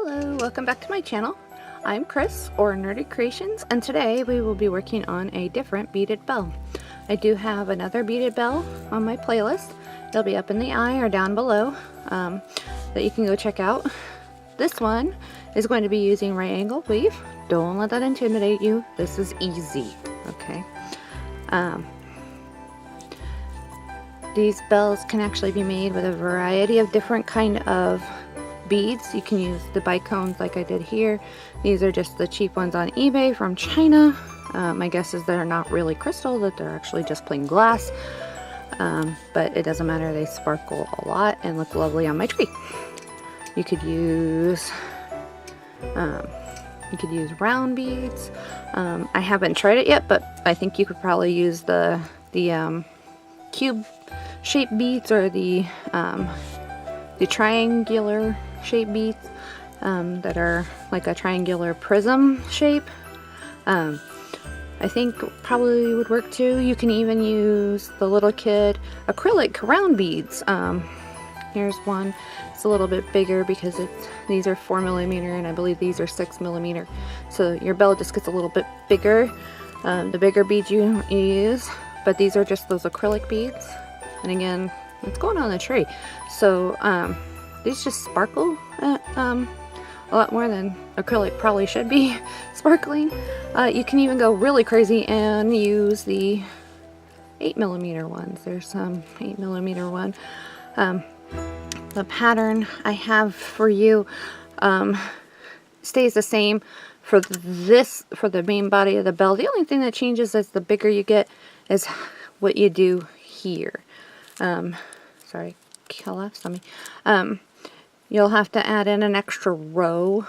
Hello, welcome back to my channel. I'm Chris, or Nerdy Creations, and today we will be working on a different beaded bell. I do have another beaded bell on my playlist. It'll be up in the eye or down below that you can go check out. This one is going to be using right angle weave. Don't let that intimidate you. This is easy, okay? These bells can actually be made with a variety of different kind of beads. You can use the bicones like I did here. These are just the cheap ones on eBay from China. My guess is they're not really crystal, that they're actually just plain glass. But it doesn't matter, they sparkle a lot and look lovely on my tree. You could use round beads. I haven't tried it yet, but I think you could probably use the cube shaped beads or the triangular shape beads that are like a triangular prism shape. I think probably would work too. You can even use the little kid acrylic round beads. Here's one. It's a little bit bigger because these are 4mm and I believe these are 6mm. So your bell just gets a little bit bigger the bigger beads you use. But these are just those acrylic beads. And again, it's going on the tree. So these just sparkle a lot more than acrylic probably should be sparkling. You can even go really crazy and use the 8mm ones. There's some 8mm one. The pattern I have for you stays the same for the main body of the bell. The only thing that changes is the bigger you get is what you do here. Sorry, collapsed on me. You'll have to add in an extra row,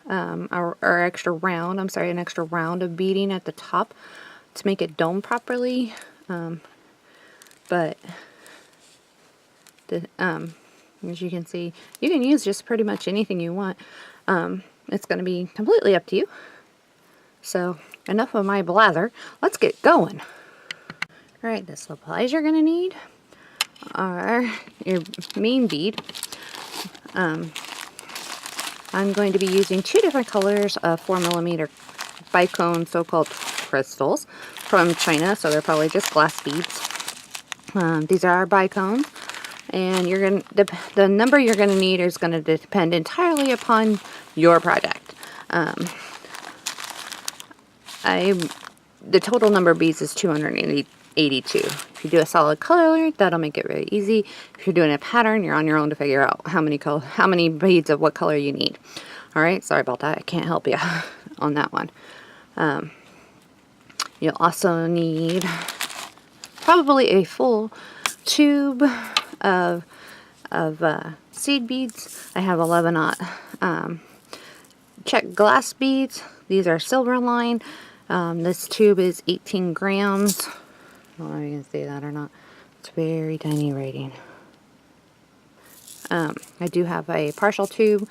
or extra round, I'm sorry, an extra round of beading at the top to make it dome properly. But as you can see, you can use just pretty much anything you want. It's going to be completely up to you. So enough of my blather. Let's get going. Alright, the supplies you're going to need are your main bead. I'm going to be using two different colors of 4mm bicone so-called crystals from China, so they're probably just glass beads. These are our bicones, and the number you're going to need is going to depend entirely upon your project. The total number of beads is 282. If you do a solid color, that'll make it really easy. If you're doing a pattern, you're on your own to figure out how many beads of what color you need. Alright, sorry about that. I can't help you on that one. You'll also need probably a full tube of seed beads. I have 11/0 Czech Glass beads. These are silver line. This tube is 18 grams. I don't know if you can see that or not. It's very tiny writing. I do have a partial tube.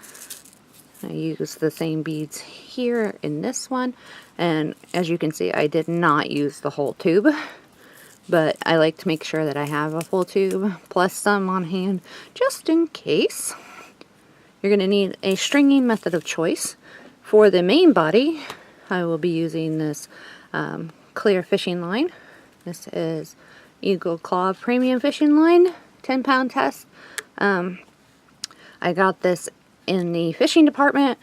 I use the same beads here in this one. And as you can see, I did not use the whole tube. But I like to make sure that I have a full tube, plus some on hand, just in case. You're going to need a stringing method of choice. For the main body, I will be using this clear fishing line. This is Eagle Claw Premium Fishing Line, 10-pound test. I got this in the fishing department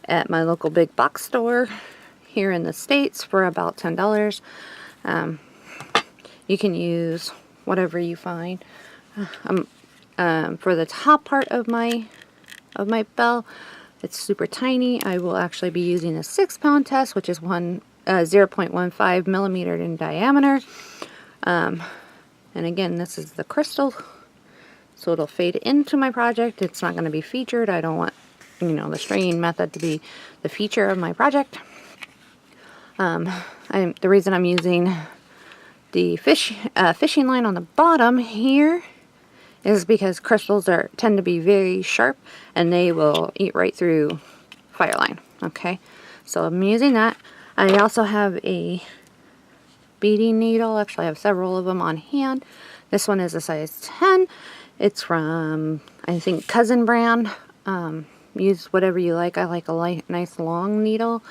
at my local big box store here in the States for about $10. You can use whatever you find. For the top part of my bell, it's super tiny. I will actually be using a 6-pound test, which is 0.15 in diameter. And again, this is the crystal, so it'll fade into my project. It's not going to be featured. I don't want, the stringing method to be the feature of my project. The reason I'm using the fishing line on the bottom here is because crystals tend to be very sharp and they will eat right through fire line. Okay, so I'm using that. I also have a beading needle. Actually, I have several of them on hand. This one is a size 10. It's from, I think, Cousin brand. use whatever you like. I like a nice long needle.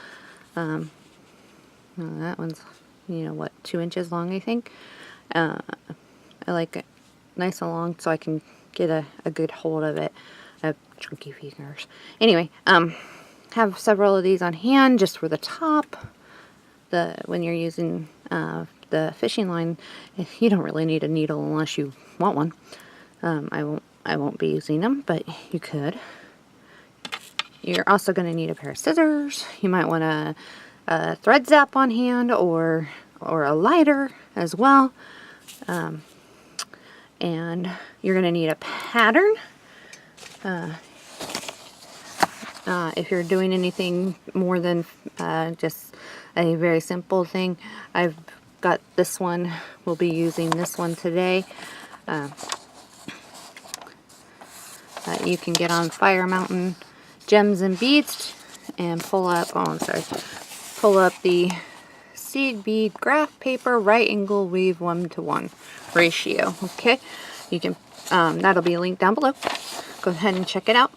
Well, that one's, you know, what, 2 inches long, I think. I like it nice and long so I can get a good hold of it. I have chunky fingers. Anyway, have several of these on hand just for the top. When you're using the fishing line, you don't really need a needle unless you want one. I won't be using them, but you could. You're also going to need a pair of scissors. You might want a thread zap on hand, or a lighter as well. And you're going to need a pattern. If you're doing anything more than just a very simple thing, I've got this one. We'll be using this one today. You can get on Fire Mountain Gems and Beads and pull up, pull up the seed bead graph paper right angle weave 1:1 ratio. Okay, you can, that'll be linked down below. Go ahead and check it out.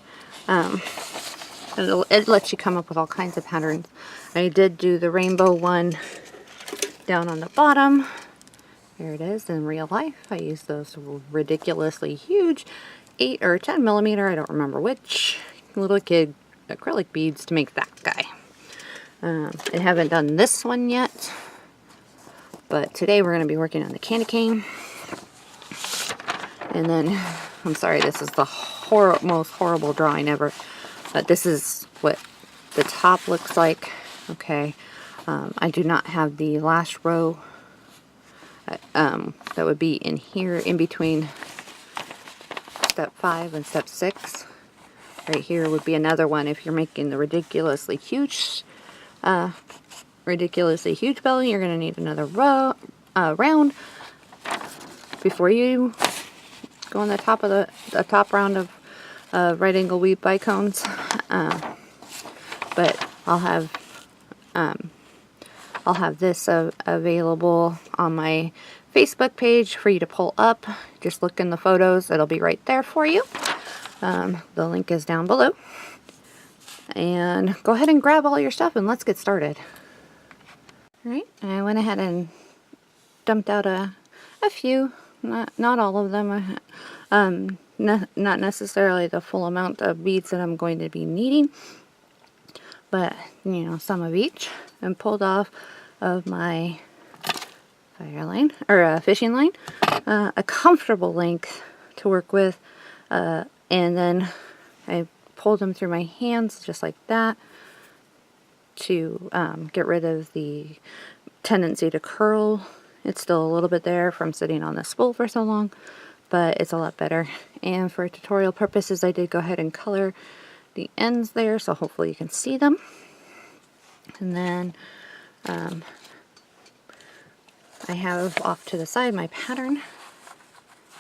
It lets you come up with all kinds of patterns. I did do the rainbow one down on the bottom. Here it is in real life. I used those ridiculously huge 8 or 10 millimeter, I don't remember which, little kid acrylic beads to make that guy. I haven't done this one yet, but today we're going to be working on the candy cane. And then, I'm sorry, this is the most horrible drawing ever. But this is what the top looks like. Okay, I do not have the last row. That would be in here, in between step 5 and step 6. Right here would be another one if you're making the ridiculously huge belly. You're going to need another round before you go on the top of the top round of right angle weave bicones. But I'll have this available on my Facebook page for you to pull up. Just look in the photos, it'll be right there for you. The link is down below. And go ahead and grab all your stuff and let's get started. Alright, I went ahead and dumped out a few, not all of them. Not necessarily the full amount of beads that I'm going to be needing, but you know, some of each, and pulled off of my fire line or fishing line a comfortable length to work with, and then I pulled them through my hands just like that to get rid of the tendency to curl. It's still a little bit there from sitting on the spool for so long, but it's a lot better. And for tutorial purposes, I did go ahead and color the ends there, so hopefully you can see them. And then I have off to the side my pattern.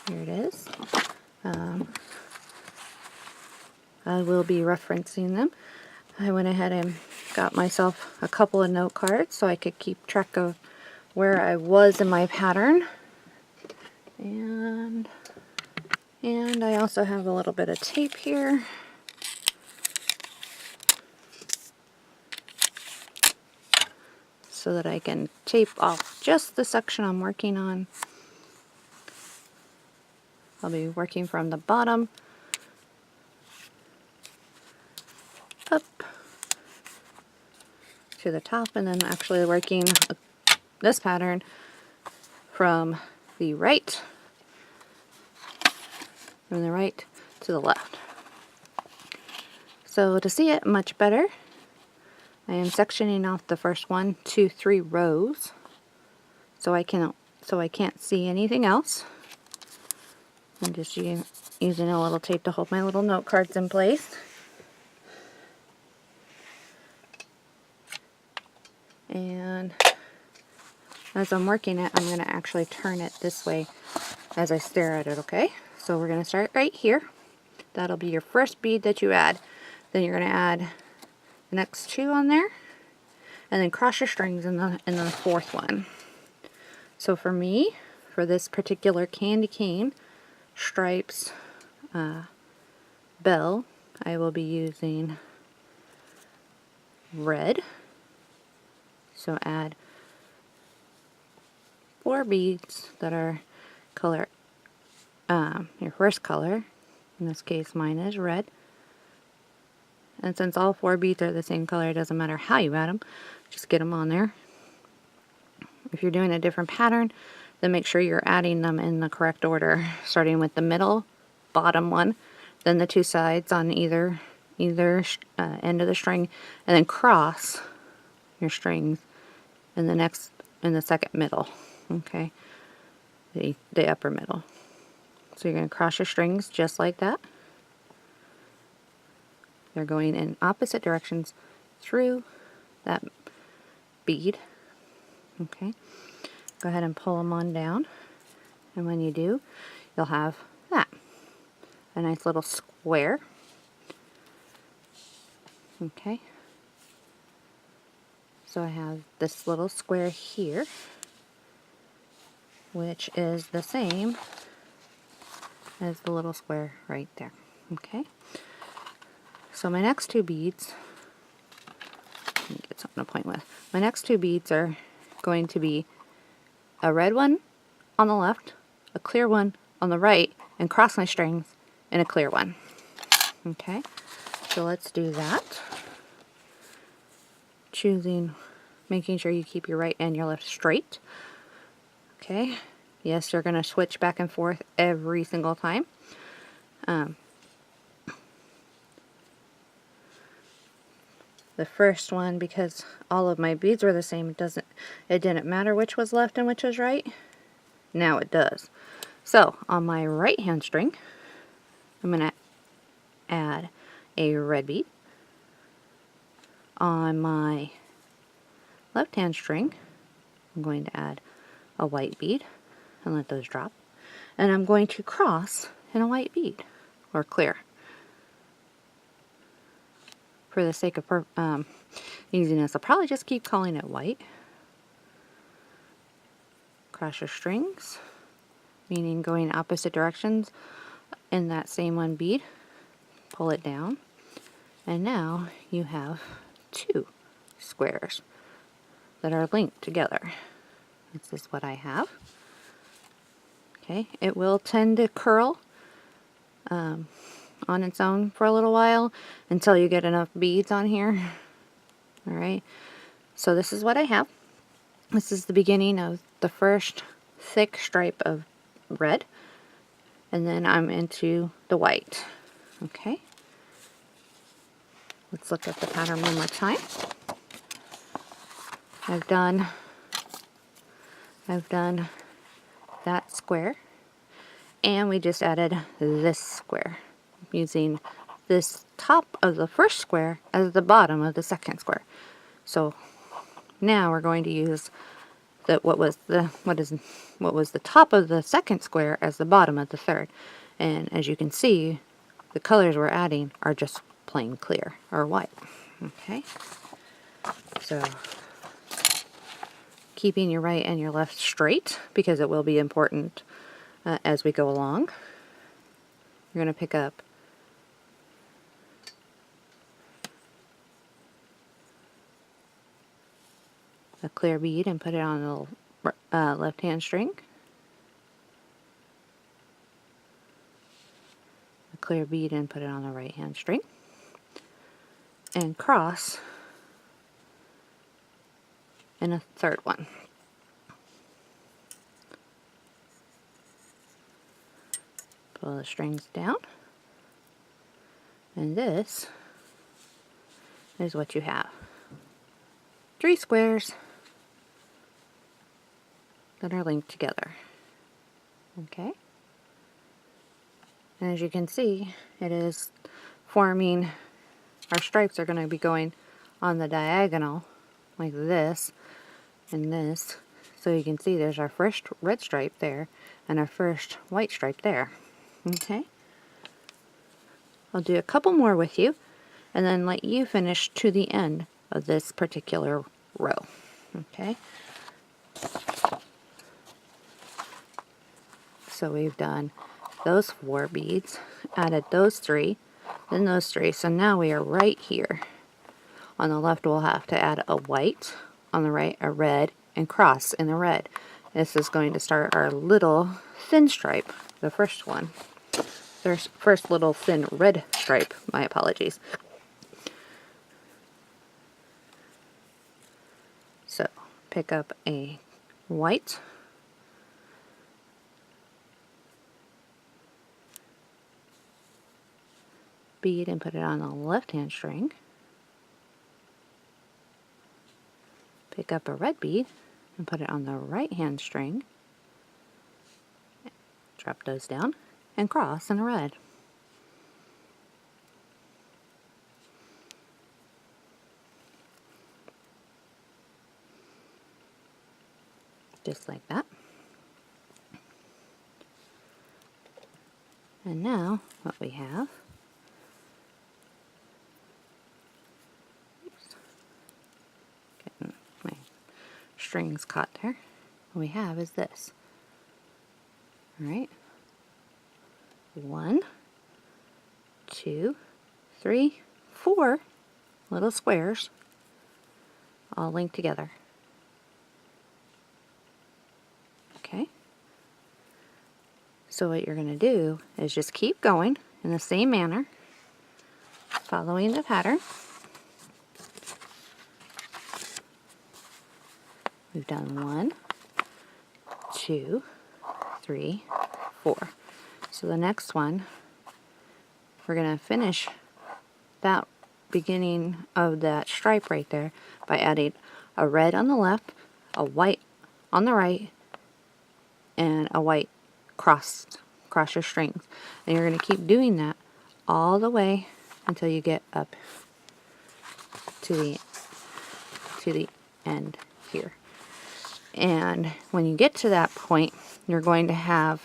Here it is. I will be referencing them. I went ahead and got myself a couple of note cards so I could keep track of where I was in my pattern. And I also have a little bit of tape here. So that I can tape off just the section I'm working on. I'll be working from the bottom up to the top, and then actually working this pattern from the right to the left. So to see it much better, I am sectioning off the first 1, 2, 3 rows so I can't see anything else. I'm just using a little tape to hold my little note cards in place. And as I'm working it, I'm going to actually turn it this way as I stare at it, okay? So we're going to start right here. That'll be your first bead that you add. Then you're going to add the next 2 on there, and then cross your strings in the 4th one. So for me, for this particular candy cane stripes bell, I will be using red. So add 4 beads that are color, your first color. In this case, mine is red. And since all 4 beads are the same color, it doesn't matter how you add them. Just get them on there. If you're doing a different pattern, then make sure you're adding them in the correct order, starting with the middle, bottom one, then the 2 sides on either end of the string, and then cross your strings in the second middle. Okay, the upper middle. So you're going to cross your strings just like that. They're going in opposite directions through that bead. Okay, go ahead and pull them on down, and when you do, you'll have that, a nice little square. Okay, so I have this little square here, which is the same as the little square right there. Okay, so my next 2 beads, let me get something to point with. My next 2 beads are going to be a red one on the left, a clear one on the right, and cross my strings in a clear one. Okay, so let's do that. Making sure you keep your right and your left straight. Okay, yes, you're going to switch back and forth every single time. The first one, because all of my beads were the same, it didn't matter which was left and which was right. Now it does. So on my right hand string, I'm going to add a red bead. On my left hand string, I'm going to add a white bead and let those drop. And I'm going to cross in a white bead, or clear. For the sake of easiness, I'll probably just keep calling it white. Cross your strings, meaning going opposite directions in that same one bead. Pull it down, and now you have 2 squares that are linked together. This is what I have. Okay, it will tend to curl on its own for a little while until you get enough beads on here. Alright, so this is what I have. This is the beginning of the first thick stripe of red, and then I'm into the white. Okay, let's look at the pattern one more time. I've done that square, and we just added this square, using this top of the first square as the bottom of the second square. So now we're going to use what was the top of the second square as the bottom of the third. And as you can see, the colors we're adding are just plain clear or white. Okay, so keeping your right and your left straight, because it will be important as we go along. You're going to pick up a clear bead and put it on the left hand string. A clear bead and put it on the right hand string. And cross in a third one. Pull the strings down. And this is what you have. 3 squares that are linked together. Okay? And as you can see, it is forming, our stripes are going to be going on the diagonal like this and this. So you can see there's our first red stripe there and our first white stripe there. Okay? I'll do a couple more with you and then let you finish to the end of this particular row. Okay? So we've done those 4 beads, added those 3, then those three. So now we are right here. On the left we'll have to add a white, on the right a red, and cross in the red. This is going to start our little thin stripe, the first one. There's first little thin red stripe, my apologies. So pick up a white, bead and put it on the left hand string. Pick up a red bead and put it on the right hand string. Drop those down and cross in the red. Just like that. And now what we have, getting my strings caught there, what we have is this. Alright, 1, 2, 3, 4 little squares all linked together. Okay, so what you're going to do is just keep going in the same manner, following the pattern. We've done 1, 2, 3, 4. So the next one, we're going to finish that beginning of that stripe right there by adding a red on the left, a white on the right, and a white cross your strings. And you're going to keep doing that all the way until you get up to the end here. And when you get to that point, you're going to have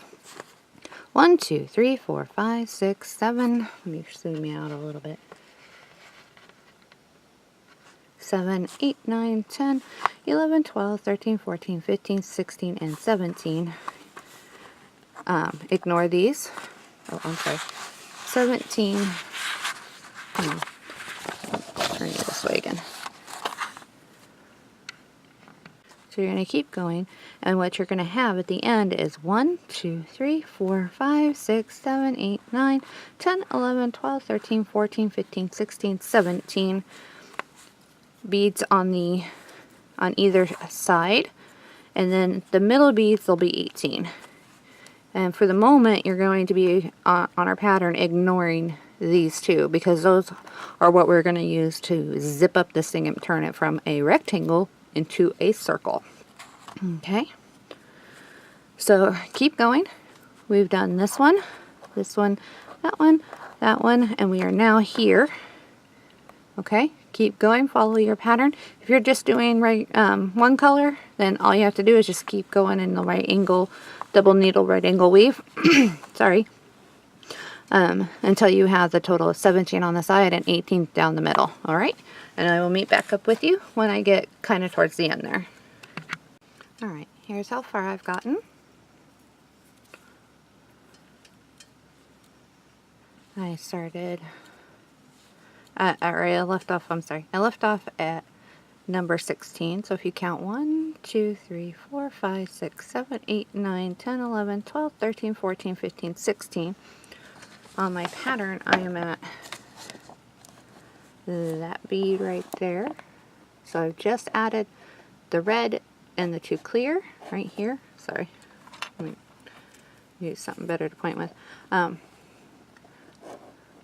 1, 2, 3, 4, 5, 6, 7. Let me zoom me out a little bit. 7, 8, 9, 10, 11, 12, 13, 14, 15, 16, and 17. Ignore these. Oh, I'm sorry. 17. Turn it this way again. So you're going to keep going, and what you're going to have at the end is 1, 2, 3, 4, 5, 6, 7, 8, 9, 10, 11, 12, 13, 14, 15, 16, 17 beads on either side, and then the middle beads will be 18. And for the moment, you're going to be on our pattern ignoring these two, because those are what we're going to use to zip up this thing and turn it from a rectangle into a circle. Okay, so keep going. We've done this one, that one, that one, and we are now here. Okay, keep going, follow your pattern. If you're just doing one color, then all you have to do is just keep going in the right angle, double needle right angle weave, sorry, until you have the total of 17 on the side and 18 down the middle. All right, and I will meet back up with you when I get kind of towards the end there. All right, here's how far I've gotten. I started, I left off at number 16. So if you count 1, 2, 3, 4, 5, 6, 7, 8, 9, 10, 11, 12, 13, 14, 15, 16. On my pattern, I am at that bead right there. So I've just added the red and the 2 clear right here. Sorry, let me use something better to point with.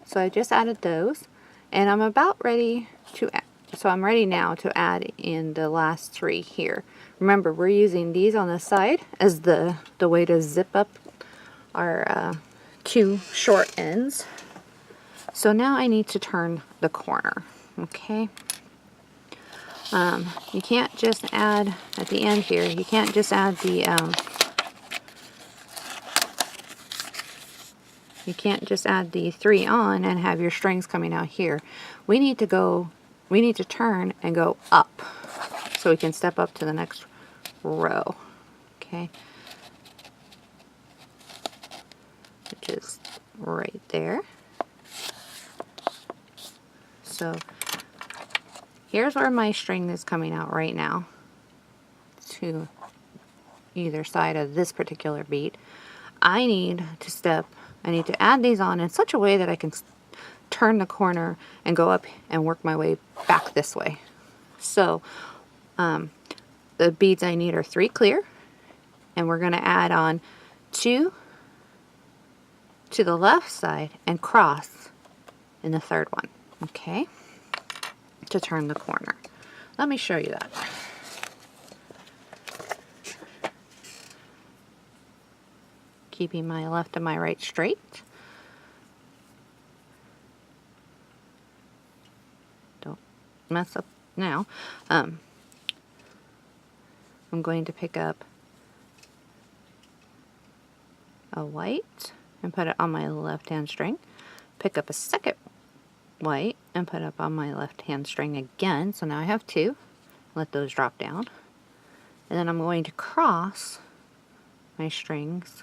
So I just added those, and I'm about ready to add. So I'm ready now to add in the last 3 here. Remember, we're using these on the side as the way to zip up our 2 short ends. So now I need to turn the corner. Okay. You can't just add at the end here. You can't just add the you can't just add the 3 on and have your strings coming out here. We need to turn and go up so we can step up to the next row. Okay, which is right there. So here's where my string is coming out right now to either side of this particular bead. I need to add these on in such a way that I can turn the corner and go up and work my way back this way. So the beads I need are 3 clear, and we're going to add on 2 to the left side and cross in the third one, okay, to turn the corner. Let me show you that. Keeping my left and my right straight. Don't mess up now. I'm going to pick up a white and put it on my left hand string. Pick up a second white and put it up on my left hand string again. So now I have 2. Let those drop down. And then I'm going to cross my strings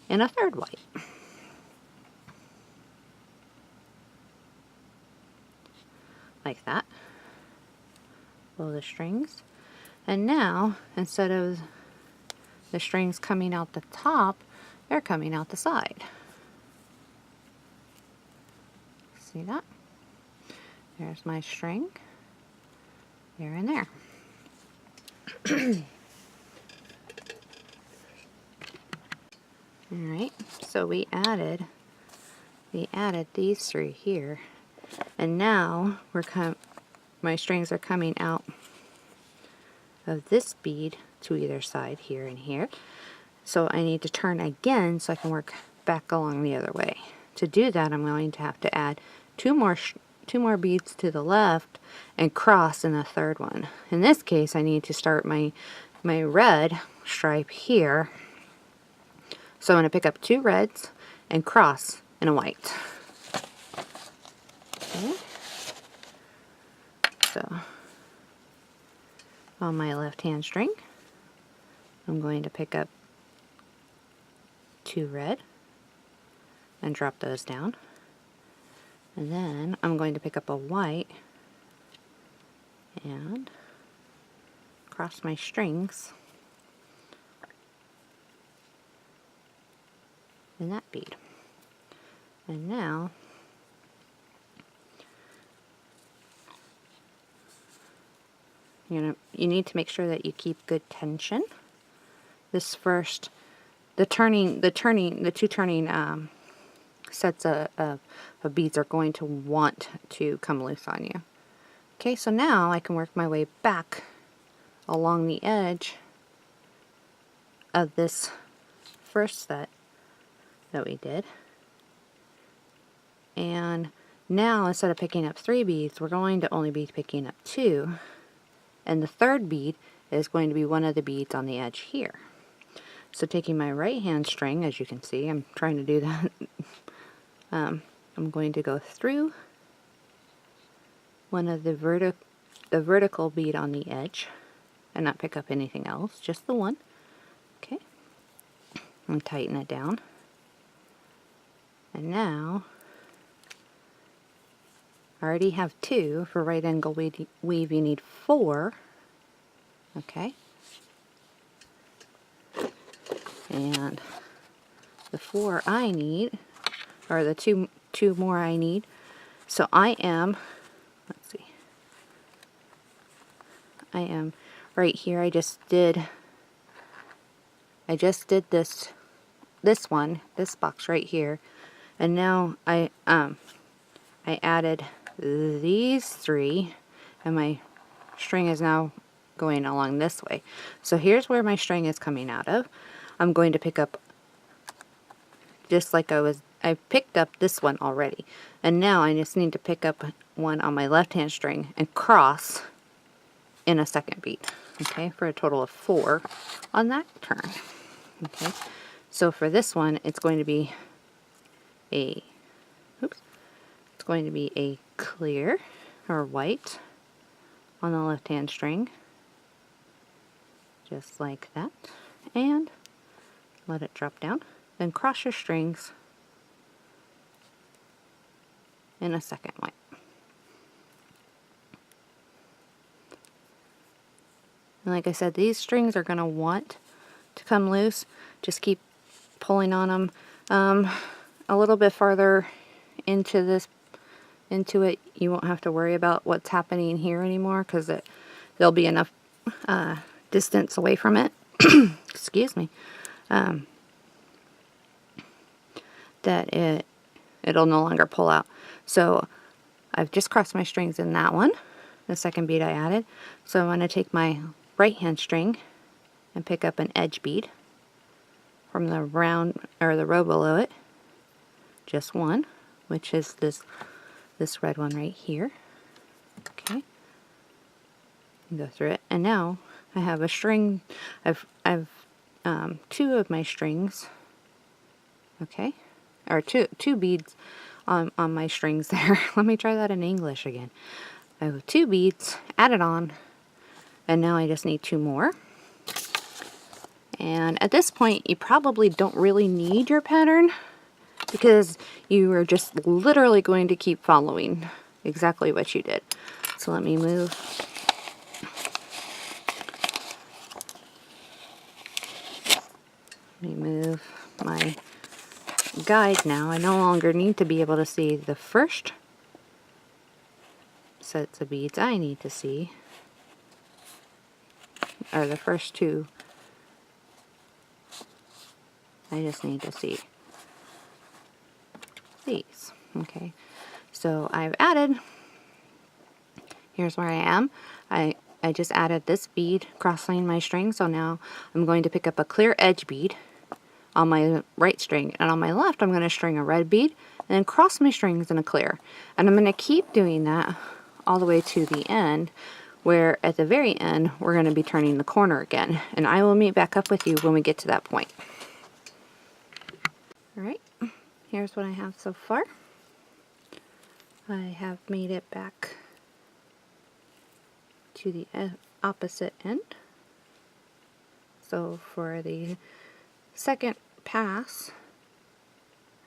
in a third white. Like that. Pull the strings. And now, instead of the strings coming out the top, they're coming out the side. See that? There's my string. There and there. Alright, so we added these 3 here, and now my strings are coming out of this bead to either side, here and here. So I need to turn again so I can work back along the other way. To do that, I'm going to have to add 2 more beads to the left and cross in the third one. In this case, I need to start my red stripe here. So I'm going to pick up 2 reds and cross in a white. Okay. So on my left hand string, I'm going to pick up 2 red and drop those down. And then I'm going to pick up a white and cross my strings in that bead. And now you need to make sure that you keep good tension. This first, the two turning sets of beads are going to want to come loose on you. Okay, so now I can work my way back along the edge of this first set that we did. And now instead of picking up 3 beads, we're going to only be picking up 2. And the third bead is going to be one of the beads on the edge here. So taking my right hand string, as you can see, I'm trying to do that. I'm going to go through one of the vertical bead on the edge and not pick up anything else, just the one. Okay, and tighten it down. And now I already have 2. For right angle weave you need 4. Okay, and the 4 I need, or the two more I need. So I am, let's see, I am right here. I just did this box right here, and now I added these 3, and my string is now going along this way. So here's where my string is coming out of. I'm going to pick up, just like I picked up this one already, and now I just need to pick up one on my left hand string and cross in a second bead. Okay, for a total of 4 on that turn. Okay, so for this one it's going to be a clear or white on the left hand string, just like that, and let it drop down. Then cross your strings in a second white. And like I said, these strings are going to want to come loose. Just keep pulling on them. A little bit farther into it, you won't have to worry about what's happening here anymore, because there'll be enough distance away from it. Excuse me. That it'll no longer pull out. So I've just crossed my strings in that one, the second bead I added. So I'm going to take my right hand string and pick up an edge bead from the round or the row below it, just one, which is this red one right here. Okay, and go through it, and now I have a string. I've two of my strings. Okay, or two beads on my strings there. Let me try that in English again. I have 2 beads added on, and now I just need 2 more. And at this point, you probably don't really need your pattern, because you are just literally going to keep following exactly what you did. So let me move. Let me move my guide now. I no longer need to be able to see the first sets of beads. I need to see are the first 2. I just need to see these. Okay, so I've added, here's where I am. I just added this bead crossing my string, so now I'm going to pick up a clear edge bead on my right string, and on my left I'm going to string a red bead and then cross my strings in a clear. And I'm going to keep doing that all the way to the end, where at the very end we're going to be turning the corner again, and I will meet back up with you when we get to that point. Alright, here's what I have so far. I have made it back to the opposite end. So for the second pass,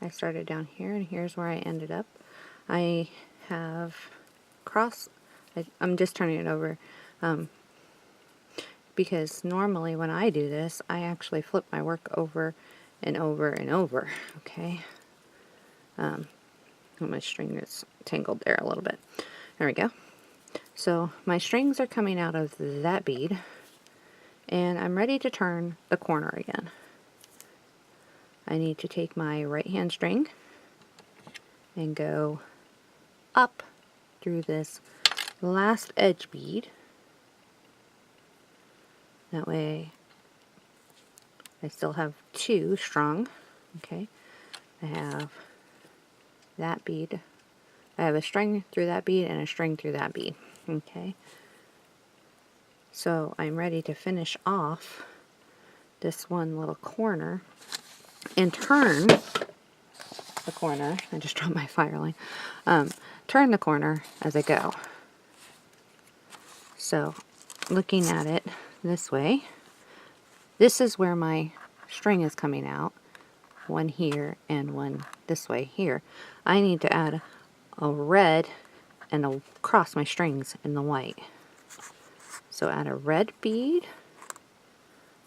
I started down here, and here's where I ended up. I have I'm just turning it over because normally when I do this, I actually flip my work over and over and over. Okay, my string is tangled there a little bit. There we go. So my strings are coming out of that bead, and I'm ready to turn the corner again. I need to take my right hand string and go up through this last edge bead. That way I still have 2 strung. Okay, I have that bead. I have a string through that bead and a string through that bead. Okay, so I'm ready to finish off this one little corner and turn the corner. I just dropped my fire line. Turn the corner as I go. So looking at it this way, this is where my string is coming out, one here and one this way here. I need to add a red and cross my strings in the white. So add a red bead.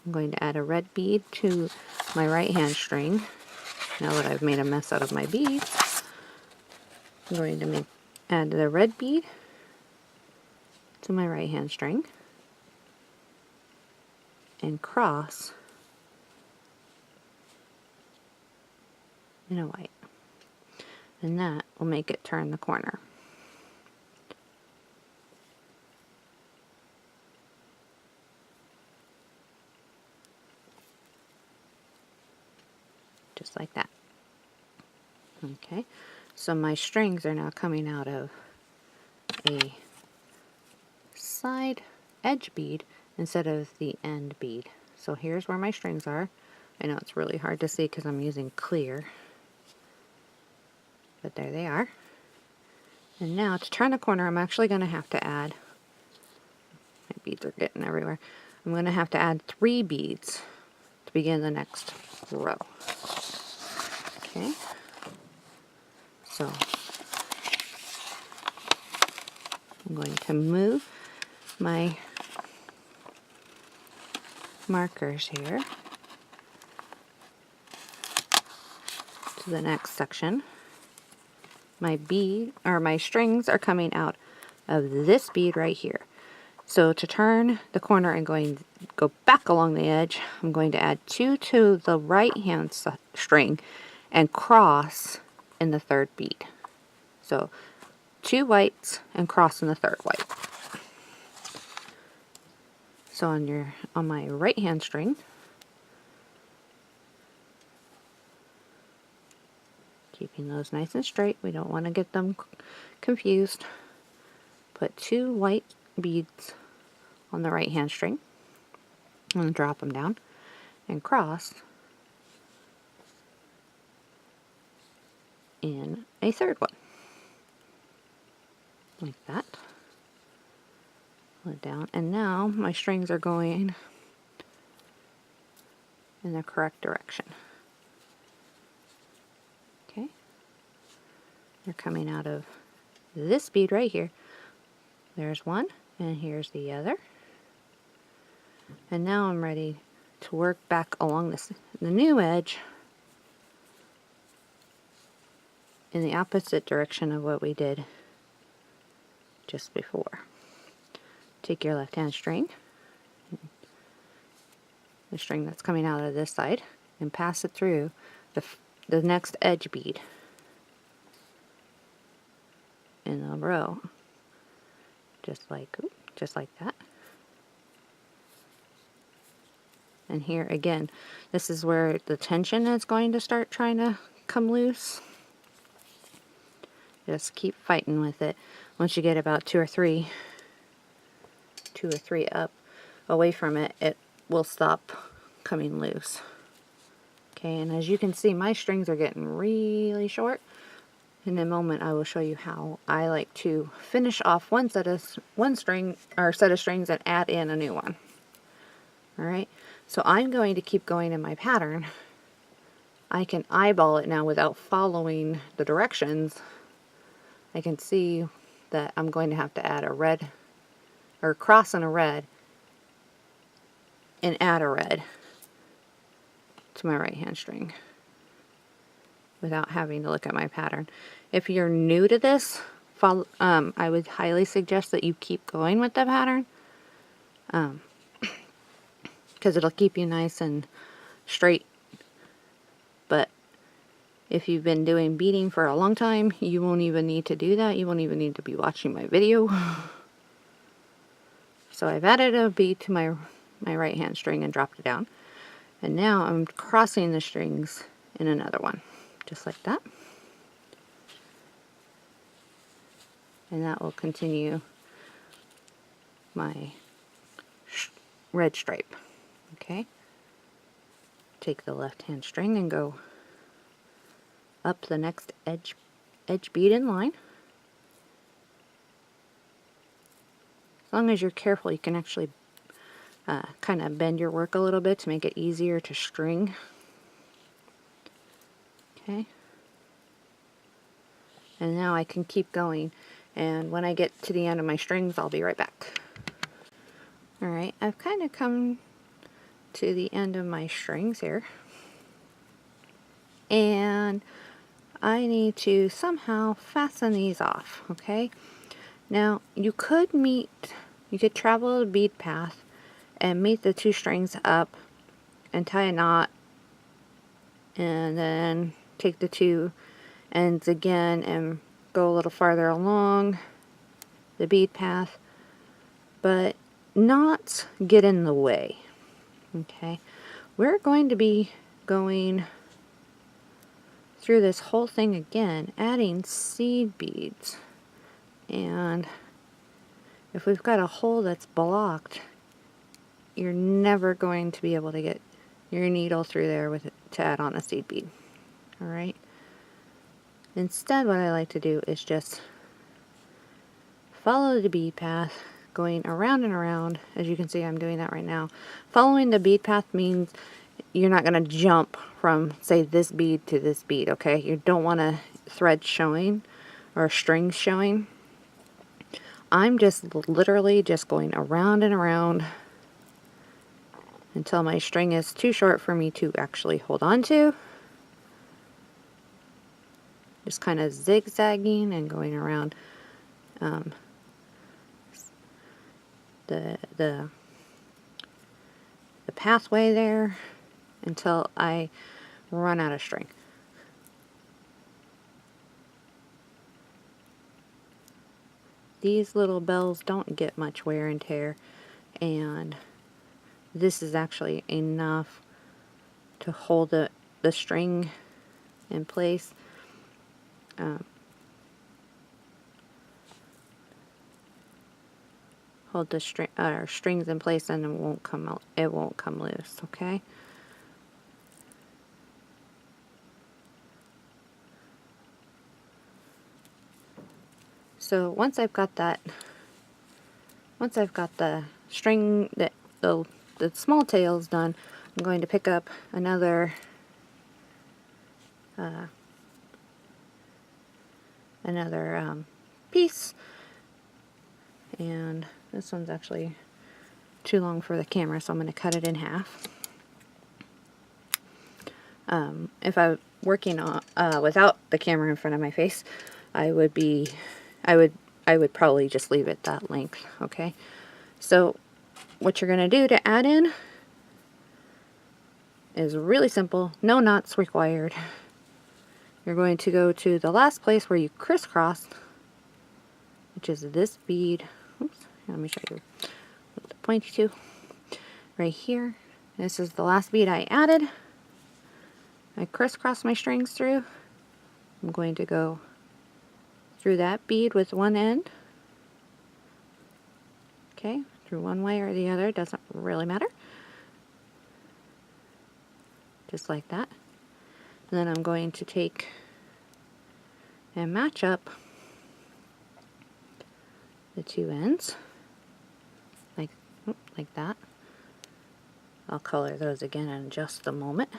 I'm going to add a red bead to my right hand string. Now that I've made a mess out of my beads, I'm going to add the red bead to my right hand string and cross in a white. And that will make it turn the corner. Just like that. Okay, so my strings are now coming out of a side edge bead instead of the end bead. So here's where my strings are. I know it's really hard to see because I'm using clear, but there they are. And now to turn the corner, I'm actually going to have to add, my beads are getting everywhere, I'm going to have to add 3 beads to begin the next row. Okay, so I'm going to move my markers here to the next section. My bead, or my strings, are coming out of this bead right here. So to turn the corner and go back along the edge, I'm going to add 2 to the right hand string and cross in the third bead. So 2 whites and cross in the third white. So on my right hand string, keeping those nice and straight, we don't want to get them confused. Put 2 white beads on the right hand string and drop them down and cross in a third one, like that. Pull it down, and now my strings are going in the correct direction. Okay, they're coming out of this bead right here. There's one, and here's the other. And now I'm ready to work back along the new edge in the opposite direction of what we did just before. Take your left hand string, the string that's coming out of this side, and pass it through the next edge bead in a row, just like that. And here again, this is where the tension is going to start trying to come loose. Just keep fighting with it. Once you get about 2 or 3 up away from it, it will stop coming loose. Okay, and as you can see, my strings are getting really short. In a moment, I will show you how I like to finish off one set of strings and add in a new one. All right, so I'm going to keep going in my pattern. I can eyeball it now without following the directions. I can see that I'm going to have to add a red, or cross in a red, and add a red to my right hand string without having to look at my pattern. If you're new to this, I would highly suggest that you keep going with the pattern, because it'll keep you nice and straight. But if you've been doing beading for a long time, you won't even need to do that. You won't even need to be watching my video. So I've added a bead to my right hand string and dropped it down. And now I'm crossing the strings in another one, just like that. And that will continue my red stripe. Okay. Take the left hand string and go up the next edge bead in line. As long as you're careful, you can actually kind of bend your work a little bit to make it easier to string. Okay. And now I can keep going, and when I get to the end of my strings, I'll be right back. Alright, I've kind of come to the end of my strings here, and I need to somehow fasten these off. Okay, now you could travel the bead path and meet the 2 strings up and tie a knot, and then take the 2 ends again and go a little farther along the bead path, but knots get in the way. Okay, we're going to be going through this whole thing again, adding seed beads, and if we've got a hole that's blocked, you're never going to be able to get your needle through there with it to add on a seed bead. Alright, instead what I like to do is just follow the bead path, going around and around. As you can see, I'm doing that right now. Following the bead path means you're not going to jump from, say, this bead to this bead, okay? You don't want a thread showing or strings showing. I'm just literally just going around and around until my string is too short for me to actually hold on to. Just kind of zigzagging and going around the pathway there until I run out of string. These little bells don't get much wear and tear, and this is actually enough to hold the string in place. Hold the strings in place, and it won't come out. It won't come loose. Okay. So once I've got the string, the small tails done, I'm going to pick up another piece, and this one's actually too long for the camera, so I'm going to cut it in half. If I were working on without the camera in front of my face, I would probably just leave it that length. Okay, so what you're going to do to add in is really simple. No knots required. You're going to go to the last place where you crisscross, which is this bead. Oops, let me show you with the pointy to. Right here. This is the last bead I added. I crisscross my strings through. I'm going to go through that bead with one end. Okay, through one way or the other, it doesn't really matter. Just like that. And then I'm going to take and match up the two ends, like that. I'll color those again in just a moment.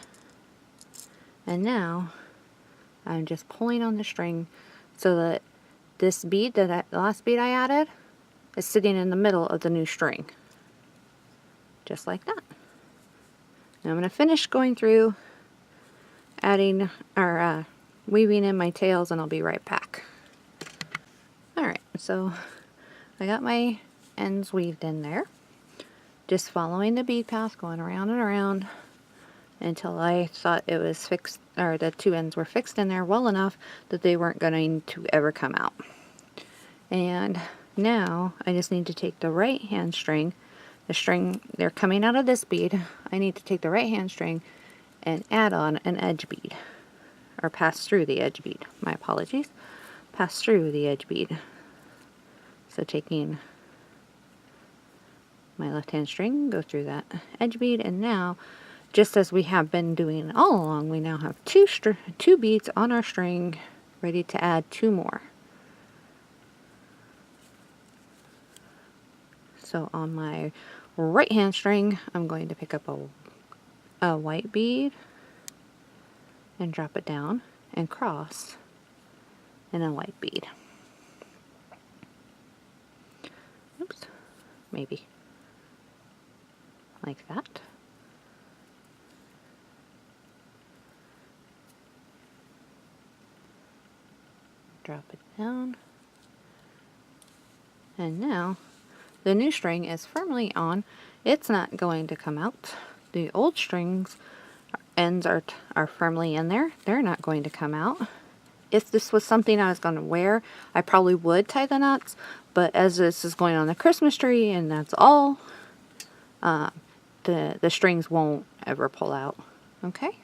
And now I'm just pulling on the string so that this bead, the last bead I added, is sitting in the middle of the new string. Just like that. Now I'm going to finish going through adding or weaving in my tails, and I'll be right back. Alright, so I got my ends weaved in there. Just following the bead path, going around and around until I thought it was fixed, or the two ends were fixed in there well enough that they weren't going to ever come out. And now I just need to take the right hand string, the string, they're coming out of this bead. I need to take the right hand string and add on an edge bead, or pass through the edge bead. My apologies. Pass through the edge bead. So taking my left hand string, go through that edge bead, and now, just as we have been doing all along, we now have two beads on our string, ready to add two more. So on my right hand string, I'm going to pick up a white bead and drop it down and cross in a white bead. Oops, maybe like that. Drop it down. And now the new string is firmly on. It's not going to come out. The old strings ends are firmly in there. They're not going to come out. If this was something I was going to wear, I probably would tie the knots, but as this is going on the Christmas tree and that's all, the strings won't ever pull out. Okay?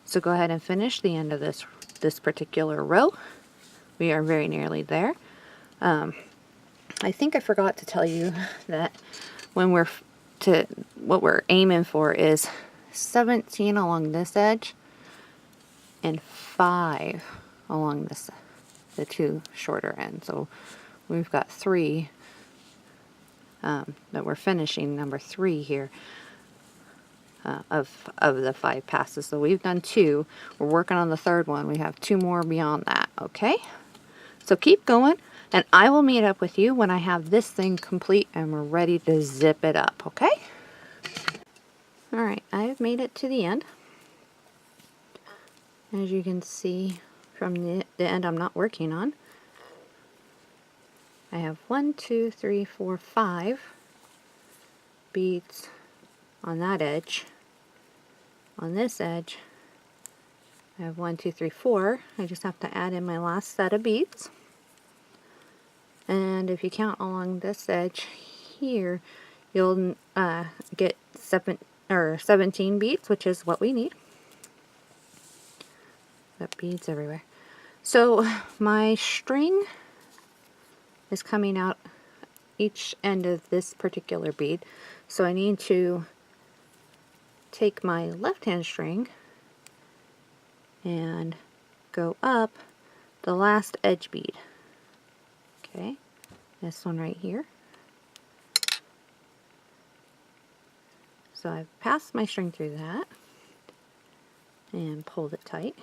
So go ahead and finish the end of this particular row. We are very nearly there. I think I forgot to tell you that when what we're aiming for is 17 along this edge and 5 along the two shorter ends. So we've got 3 that we're finishing, number 3 here of the 5 passes. So we've done 2. We're working on the 3rd one. We have 2 more beyond that. Okay, so keep going, and I will meet up with you when I have this thing complete and we're ready to zip it up. Okay. Alright, I've made it to the end. As you can see from the end I'm not working on, I have 1, 2, 3, 4, 5 beads on that edge. On this edge, I have 1, 2, 3, 4. I just have to add in my last set of beads. And if you count along this edge here, you'll get 17 beads, which is what we need. Got beads everywhere. So my string is coming out each end of this particular bead. So I need to take my left hand string and go up the last edge bead. Okay, this one right here. So I've passed my string through that and pulled it tight.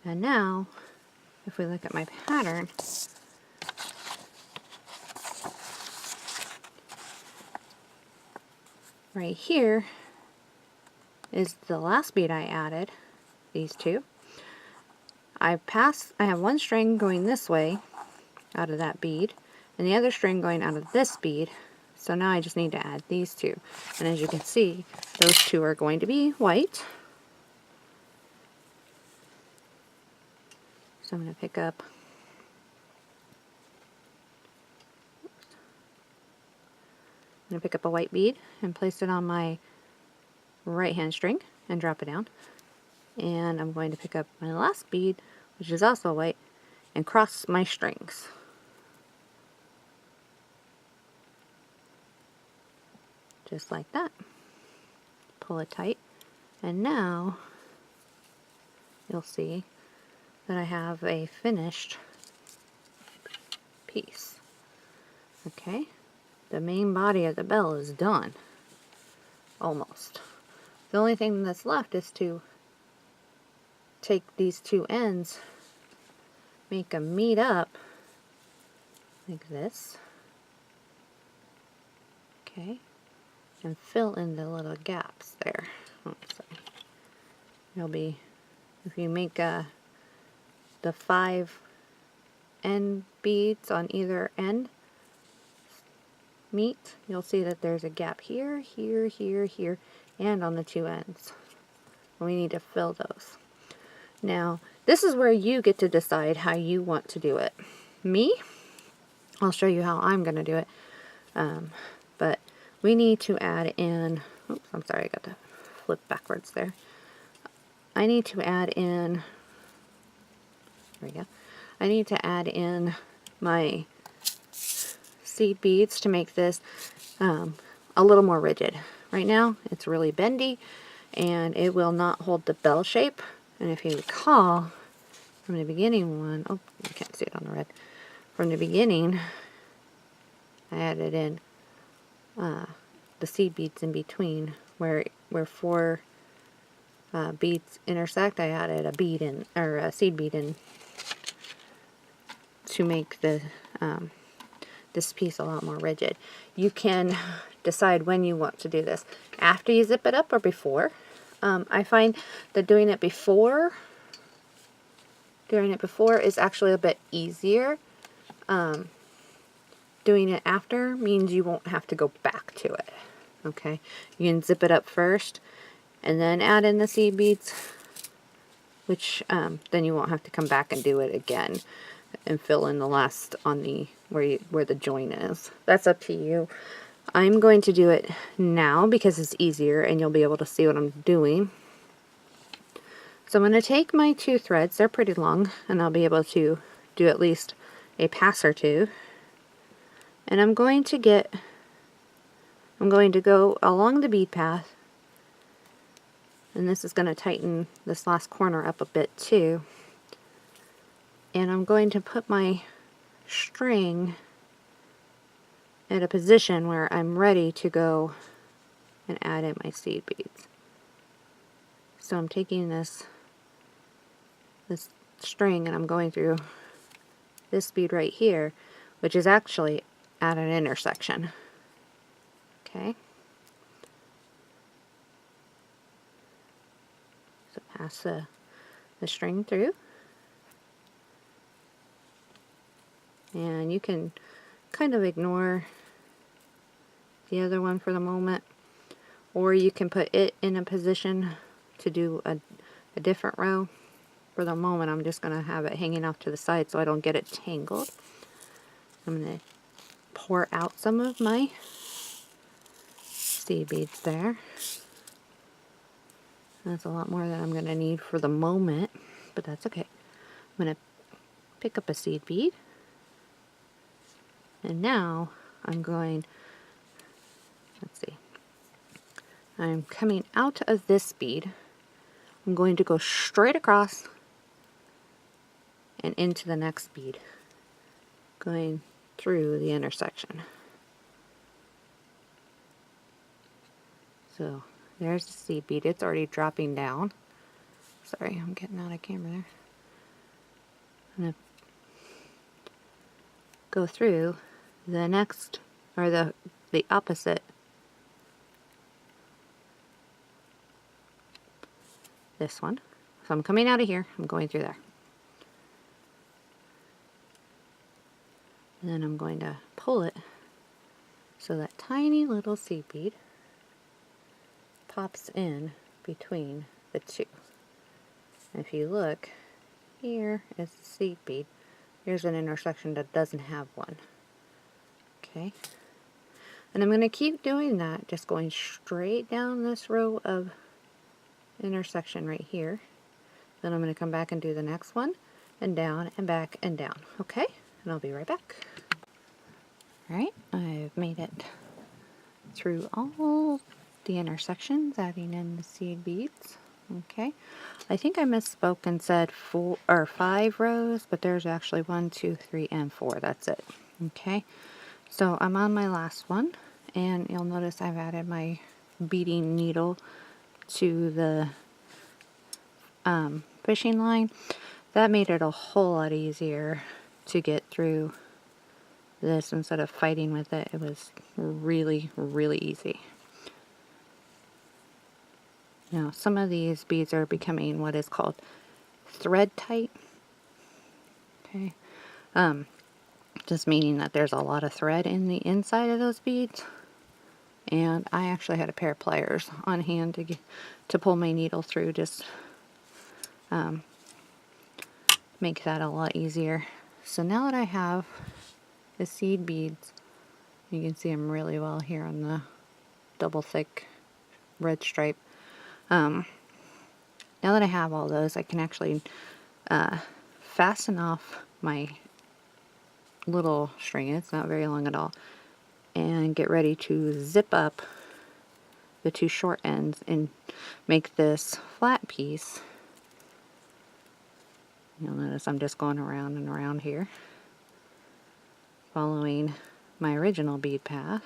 And now, if we look at my pattern, right here is the last bead I added, these two. I have one string going this way out of that bead, and the other string going out of this bead. So now I just need to add these two. And as you can see, those two are going to be white. So I'm going to pick up a white bead and place it on my right hand string and drop it down. And I'm going to pick up my last bead, which is also white, and cross my strings. Just like that. Pull it tight. And now you'll see that I have a finished piece. Okay, the main body of the bell is done. Almost. The only thing that's left is to take these two ends, make them meet up like this. Okay, and fill in the little gaps there. Oh, sorry. It'll be, if you make the 5 end beads on either end meet, you'll see that there's a gap here, here, here, here, and on the two ends. We need to fill those. Now, this is where you get to decide how you want to do it. Me, I'll show you how I'm going to do it. But we need to add in, oops, I'm sorry, I got to flip backwards there. I need to add in, there we go. I need to add in my seed beads to make this a little more rigid. Right now, it's really bendy and it will not hold the bell shape. And if you recall from the beginning one, oh, you can't see it on the red. From the beginning, I added in the seed beads in between where 4 beads intersect. I added a bead in, or a seed bead in, to make the this piece a lot more rigid. You can decide when you want to do this, after you zip it up or before. I find that doing it before is actually a bit easier. Doing it after means you won't have to go back to it. Okay, you can zip it up first and then add in the seed beads, which then you won't have to come back and do it again and fill in the last on the where the join is. That's up to you. I'm going to do it now because it's easier and you'll be able to see what I'm doing. So I'm going to take my 2 threads, they're pretty long, and I'll be able to do at least a pass or two. And I'm going to go along the bead path, and this is going to tighten this last corner up a bit too. And I'm going to put my string at a position where I'm ready to go and add in my seed beads. So I'm taking this string and I'm going through this bead right here, which is actually at an intersection. Okay, pass the string through. And you can kind of ignore the other one for the moment, or you can put it in a position to do a different row. For the moment, I'm just going to have it hanging off to the side so I don't get it tangled. I'm going to pour out some of my seed beads there. That's a lot more than I'm going to need for the moment, but that's okay. I'm going to pick up a seed bead, and now I'm going, let's see, I'm coming out of this bead. I'm going to go straight across and into the next bead, going through the intersection. So there's the seed bead. It's already dropping down. Sorry, I'm getting out of camera there. I'm going to go through the next, or the opposite, this one. So I'm coming out of here, I'm going through there. And then I'm going to pull it so that tiny little seed bead pops in between the two. And if you look, here is the seed bead. Here's an intersection that doesn't have one. Okay. And I'm going to keep doing that, just going straight down this row of intersection right here. Then I'm going to come back and do the next one, and down and back and down. Okay? And I'll be right back. Alright, I've made it through all the intersections, adding in the seed beads. Okay, I think I misspoke and said 4 or 5 rows, but there's actually 1, 2, 3, and 4. That's it. Okay, so I'm on my last one, and you'll notice I've added my beading needle to the fishing line. That made it a whole lot easier to get through this instead of fighting with it. It was really, really easy. Now, some of these beads are becoming what is called thread tight. Okay, just meaning that there's a lot of thread in the inside of those beads. And I actually had a pair of pliers on hand to pull my needle through, just make that a lot easier. So now that I have the seed beads, you can see them really well here on the double thick red stripe. Now that I have all those, I can actually fasten off my little string. It's not very long at all, and get ready to zip up the 2 short ends and make this flat piece. You'll notice I'm just going around and around here, following my original bead path.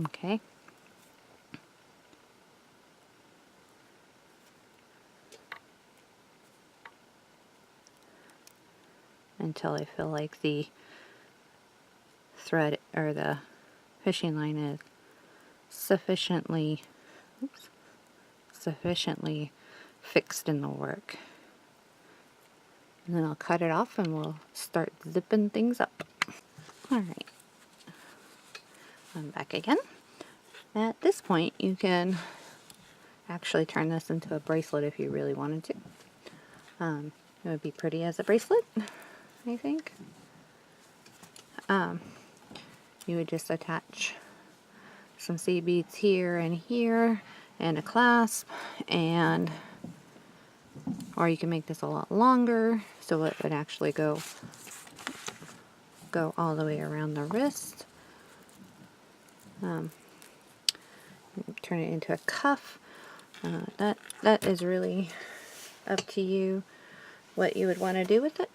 Okay. Until I feel like the thread or the fishing line is sufficiently fixed in the work. And then I'll cut it off and we'll start zipping things up. Alright, I'm back again. At this point, you can actually turn this into a bracelet if you really wanted to. It would be pretty as a bracelet, I think. You would just attach some seed beads here and here, and a clasp, and or you can make this a lot longer so it would actually go all the way around the wrist. Turn it into a cuff. That is really up to you what you would want to do with it.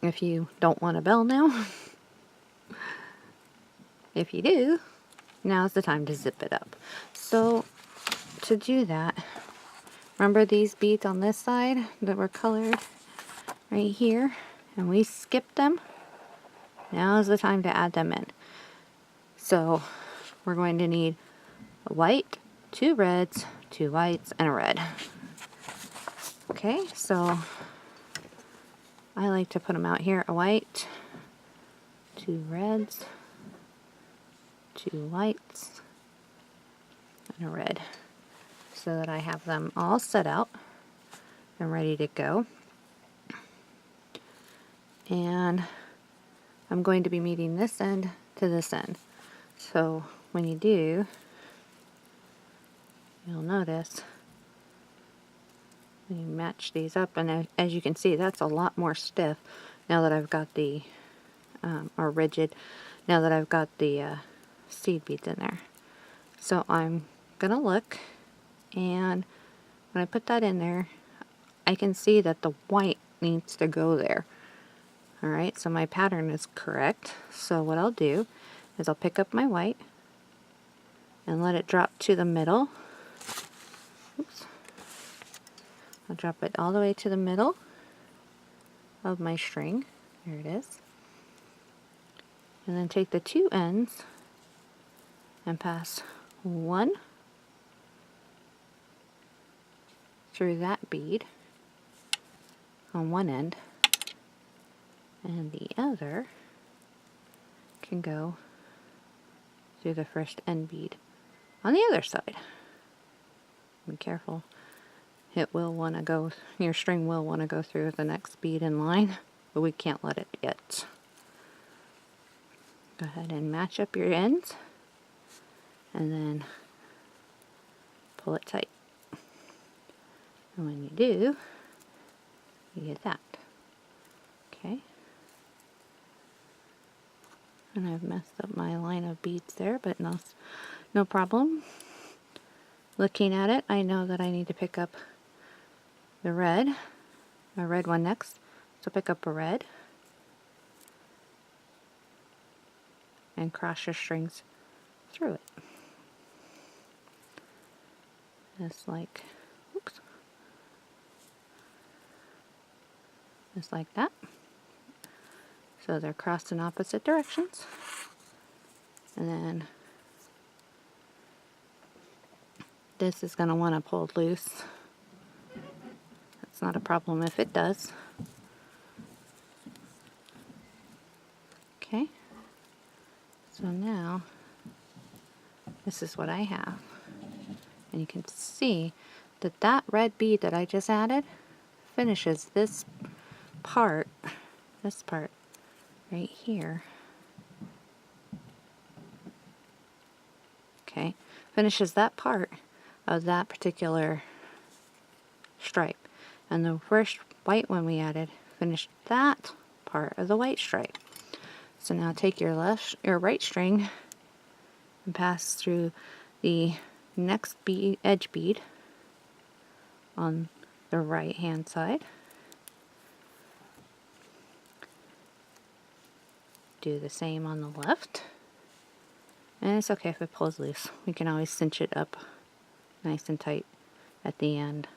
If you don't want a bell now, if you do, now's the time to zip it up. So to do that, remember these beads on this side that were colored right here, and we skipped them? Now is the time to add them in. So we're going to need a white, 2 reds, 2 whites, and a red. Okay, so I like to put them out here, a white, 2 reds, 2 whites, and a red, so that I have them all set out and ready to go. And I'm going to be meeting this end to this end. So when you do, you'll notice when you match these up, and as you can see, that's a lot more stiff now that I've got the, or rigid, now that I've got the seed beads in there. So I'm gonna look, and when I put that in there, I can see that the white needs to go there. Alright, so my pattern is correct. So what I'll do is I'll pick up my white and let it drop to the middle. Oops. I'll drop it all the way to the middle of my string. There it is. And then take the 2 ends and pass one through that bead on one end, and the other can go through the first end bead on the other side. Be careful. It will want to go, your string will want to go through the next bead in line, but we can't let it yet. Go ahead and match up your ends, and then pull it tight. And when you do, you get that. Okay. And I've messed up my line of beads there, but no problem. Looking at it, I know that I need to pick up the red, a red one next. So pick up a red and cross your strings through it. Just like, oops, just like that. So they're crossed in opposite directions. And then this is going to want to pull loose. That's not a problem if it does. Okay. So now, this is what I have. And you can see that that red bead that I just added finishes this part right here. Okay, finishes that part of that particular stripe. And the first white one we added finished that part of the white stripe. So now take your right string and pass through the next bead, edge bead on the right hand side. Do the same on the left. And it's okay if it pulls loose. We can always cinch it up nice and tight at the end.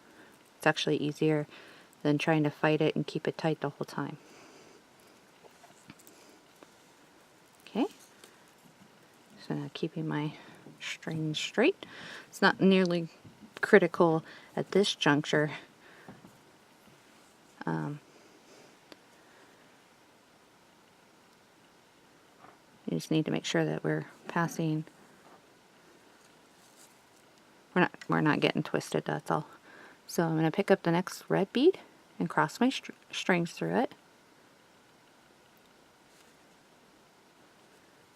It's actually easier than trying to fight it and keep it tight the whole time. Okay. So now keeping my string straight. It's not nearly critical at this juncture. You just need to make sure that we're passing. We're not getting twisted. That's all. So I'm going to pick up the next red bead and cross my strings through it,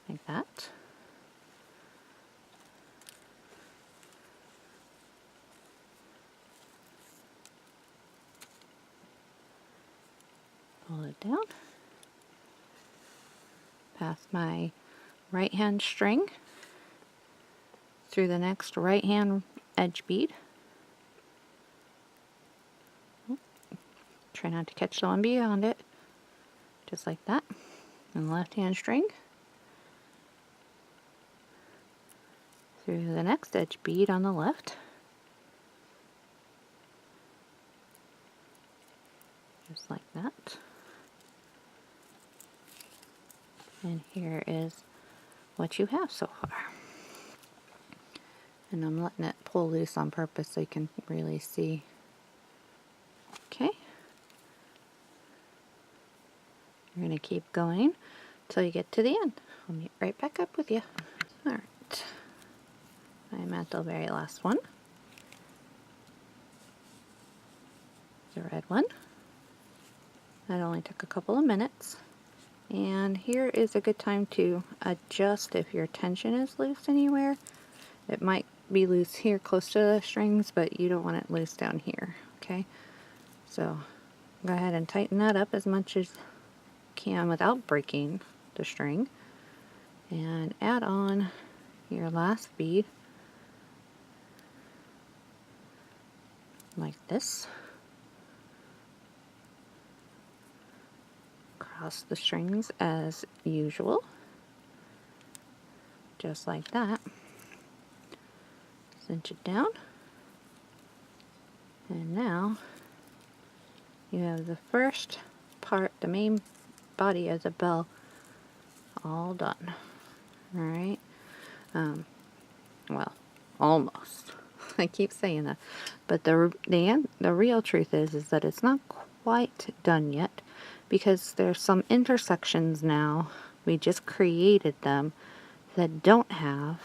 like that. Pull it down. Pass my right hand string through the next right hand edge bead. Try not to catch the one beyond it, just like that. And left hand string through the next edge bead on the left. Just like that. And here is what you have so far. And I'm letting it pull loose on purpose so you can really see. Okay. You're going to keep going till you get to the end. I'll meet right back up with you. Alright. I'm at the very last one. The red one. That only took a couple of minutes. And here is a good time to adjust if your tension is loose anywhere. It might be loose here close to the strings, but you don't want it loose down here. Okay, so go ahead and tighten that up as much as you can without breaking the string. And add on your last bead like this. Cross the strings as usual, just like that. Cinch it down, and now you have the first part, the main body of the bell, all done. Alright, well, almost. I keep saying that, but the real truth is that it's not quite done yet, because there's some intersections now, we just created them, that don't have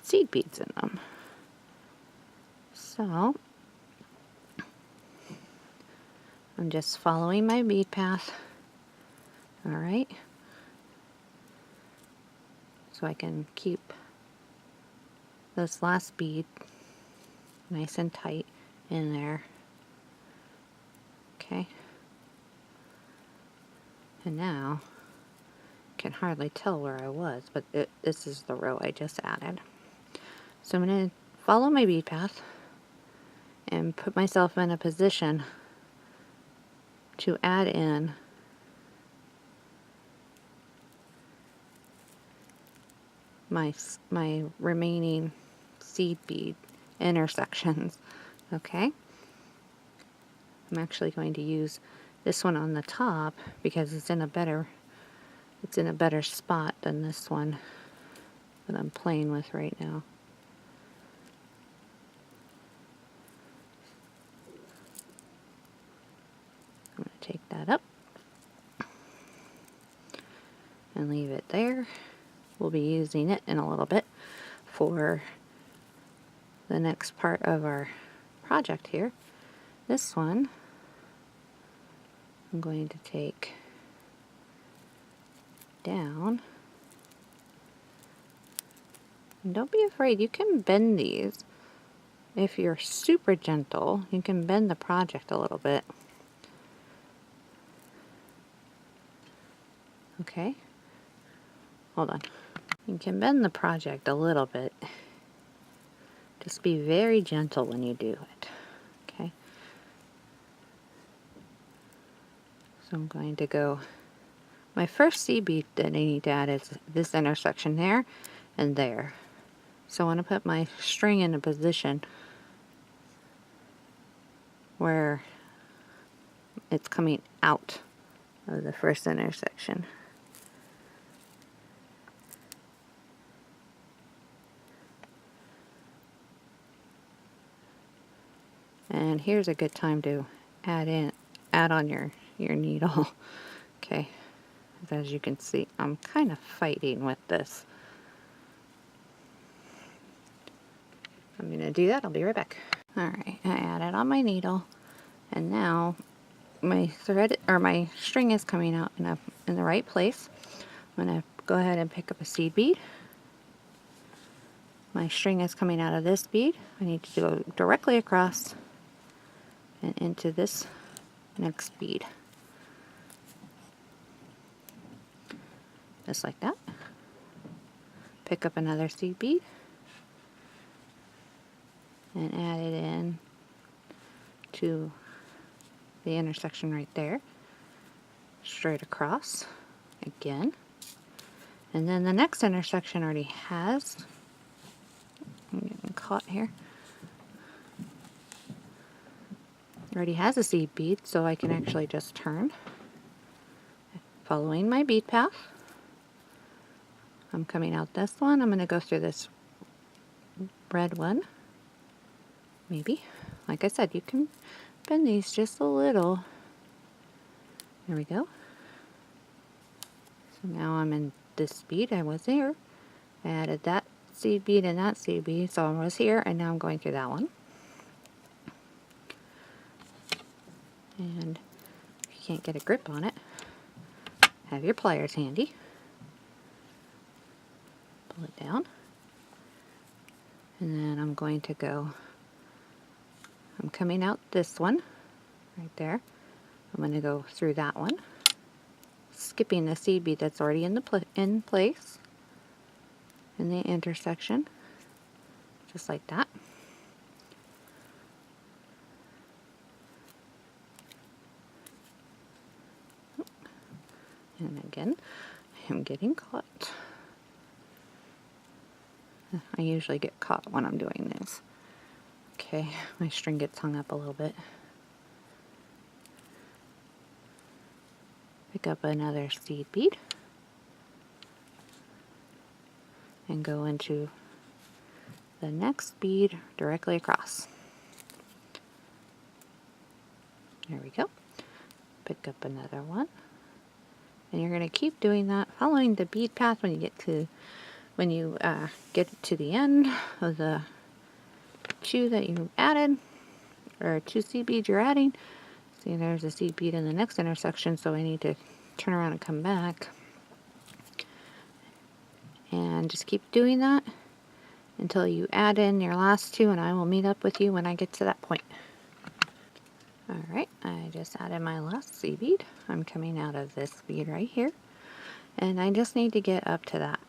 seed beads in them. So I'm just following my bead path. Alright, so I can keep this last bead nice and tight in there. Okay, and now you can hardly tell where I was, but this is the row I just added. So I'm going to follow my bead path and put myself in a position to add in my remaining seed bead intersections. Okay, I'm actually going to use this one on the top because it's in a better spot than this one that I'm playing with right now. I'm going to take that up and leave it there. We'll be using it in a little bit for the next part of our project here. This one I'm going to take down. And don't be afraid, you can bend these. If you're super gentle, you can bend the project a little bit. Okay, hold on. You can bend the project a little bit. Just be very gentle when you do it. Okay, so I'm going to go, my first seed bead that I need to add is this intersection there and there. So I want to put my string in a position where it's coming out of the first intersection. And here's a good time to add on your needle. Okay, as you can see, I'm kind of fighting with this. I'm going to do that. I'll be right back. Alright, I added on my needle, and now my thread or my string is coming out in the right place. I'm going to go ahead and pick up a seed bead. My string is coming out of this bead. I need to go directly across and into this next bead. Just like that. Pick up another seed bead and add it in to the intersection right there. Straight across again. And then the next intersection already has, I'm getting caught here, already has a seed bead, so I can actually just turn, following my bead path. I'm coming out this one. I'm going to go through this red one. Maybe. Like I said, you can bend these just a little. There we go. So now I'm in this bead. I was here. I added that seed bead and that seed bead, so I was here, and now I'm going through that one. And if you can't get a grip on it, have your pliers handy. Pull it down. And then I'm going to go, I'm coming out this one, right there. I'm going to go through that one, skipping the seed bead that's already in place, in the intersection, just like that. And again, I'm getting caught. I usually get caught when I'm doing this. Okay, my string gets hung up a little bit. Pick up another seed bead and go into the next bead directly across. There we go. Pick up another one. And you're going to keep doing that, following the bead path when you get to the end of the two that you added, or two seed beads you're adding. See, there's a seed bead in the next intersection, so I need to turn around and come back. And just keep doing that until you add in your last two, and I will meet up with you when I get to that point. Alright, I just added my last seed bead. I'm coming out of this bead right here, and I just need to get up to that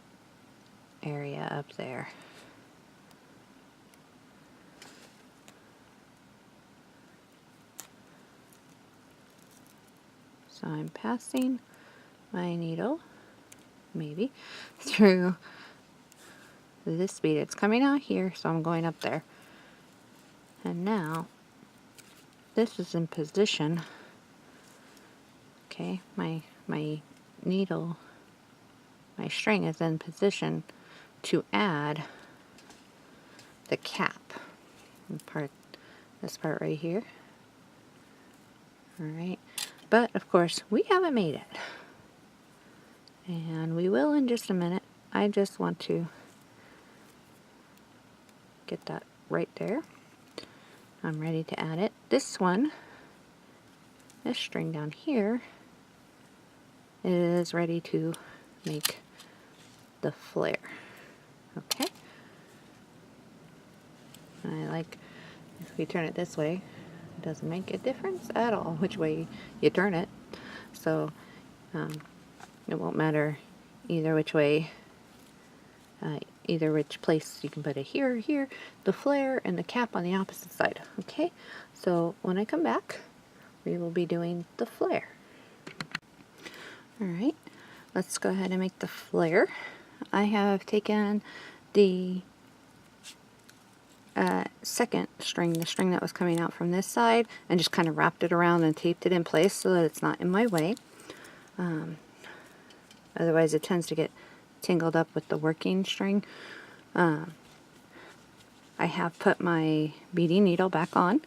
area up there. So I'm passing my needle, maybe, through this bead. It's coming out here, so I'm going up there. And now, this is in position. Okay, my needle, my string is in position to add the cap. This part right here. Alright, but of course we haven't made it. And we will in just a minute. I just want to get that right there. I'm ready to add it. This string down here is ready to make the flare. Okay. If we turn it this way, it doesn't make a difference at all which way you turn it. So it won't matter either which way, either which place you can put it here or here, the flare and the cap on the opposite side. Okay, so when I come back, we will be doing the flare. Alright, let's go ahead and make the flare. I have taken the second string, the string that was coming out from this side, and just kind of wrapped it around and taped it in place so that it's not in my way. Otherwise it tends to get tangled up with the working string. I have put my beading needle back on.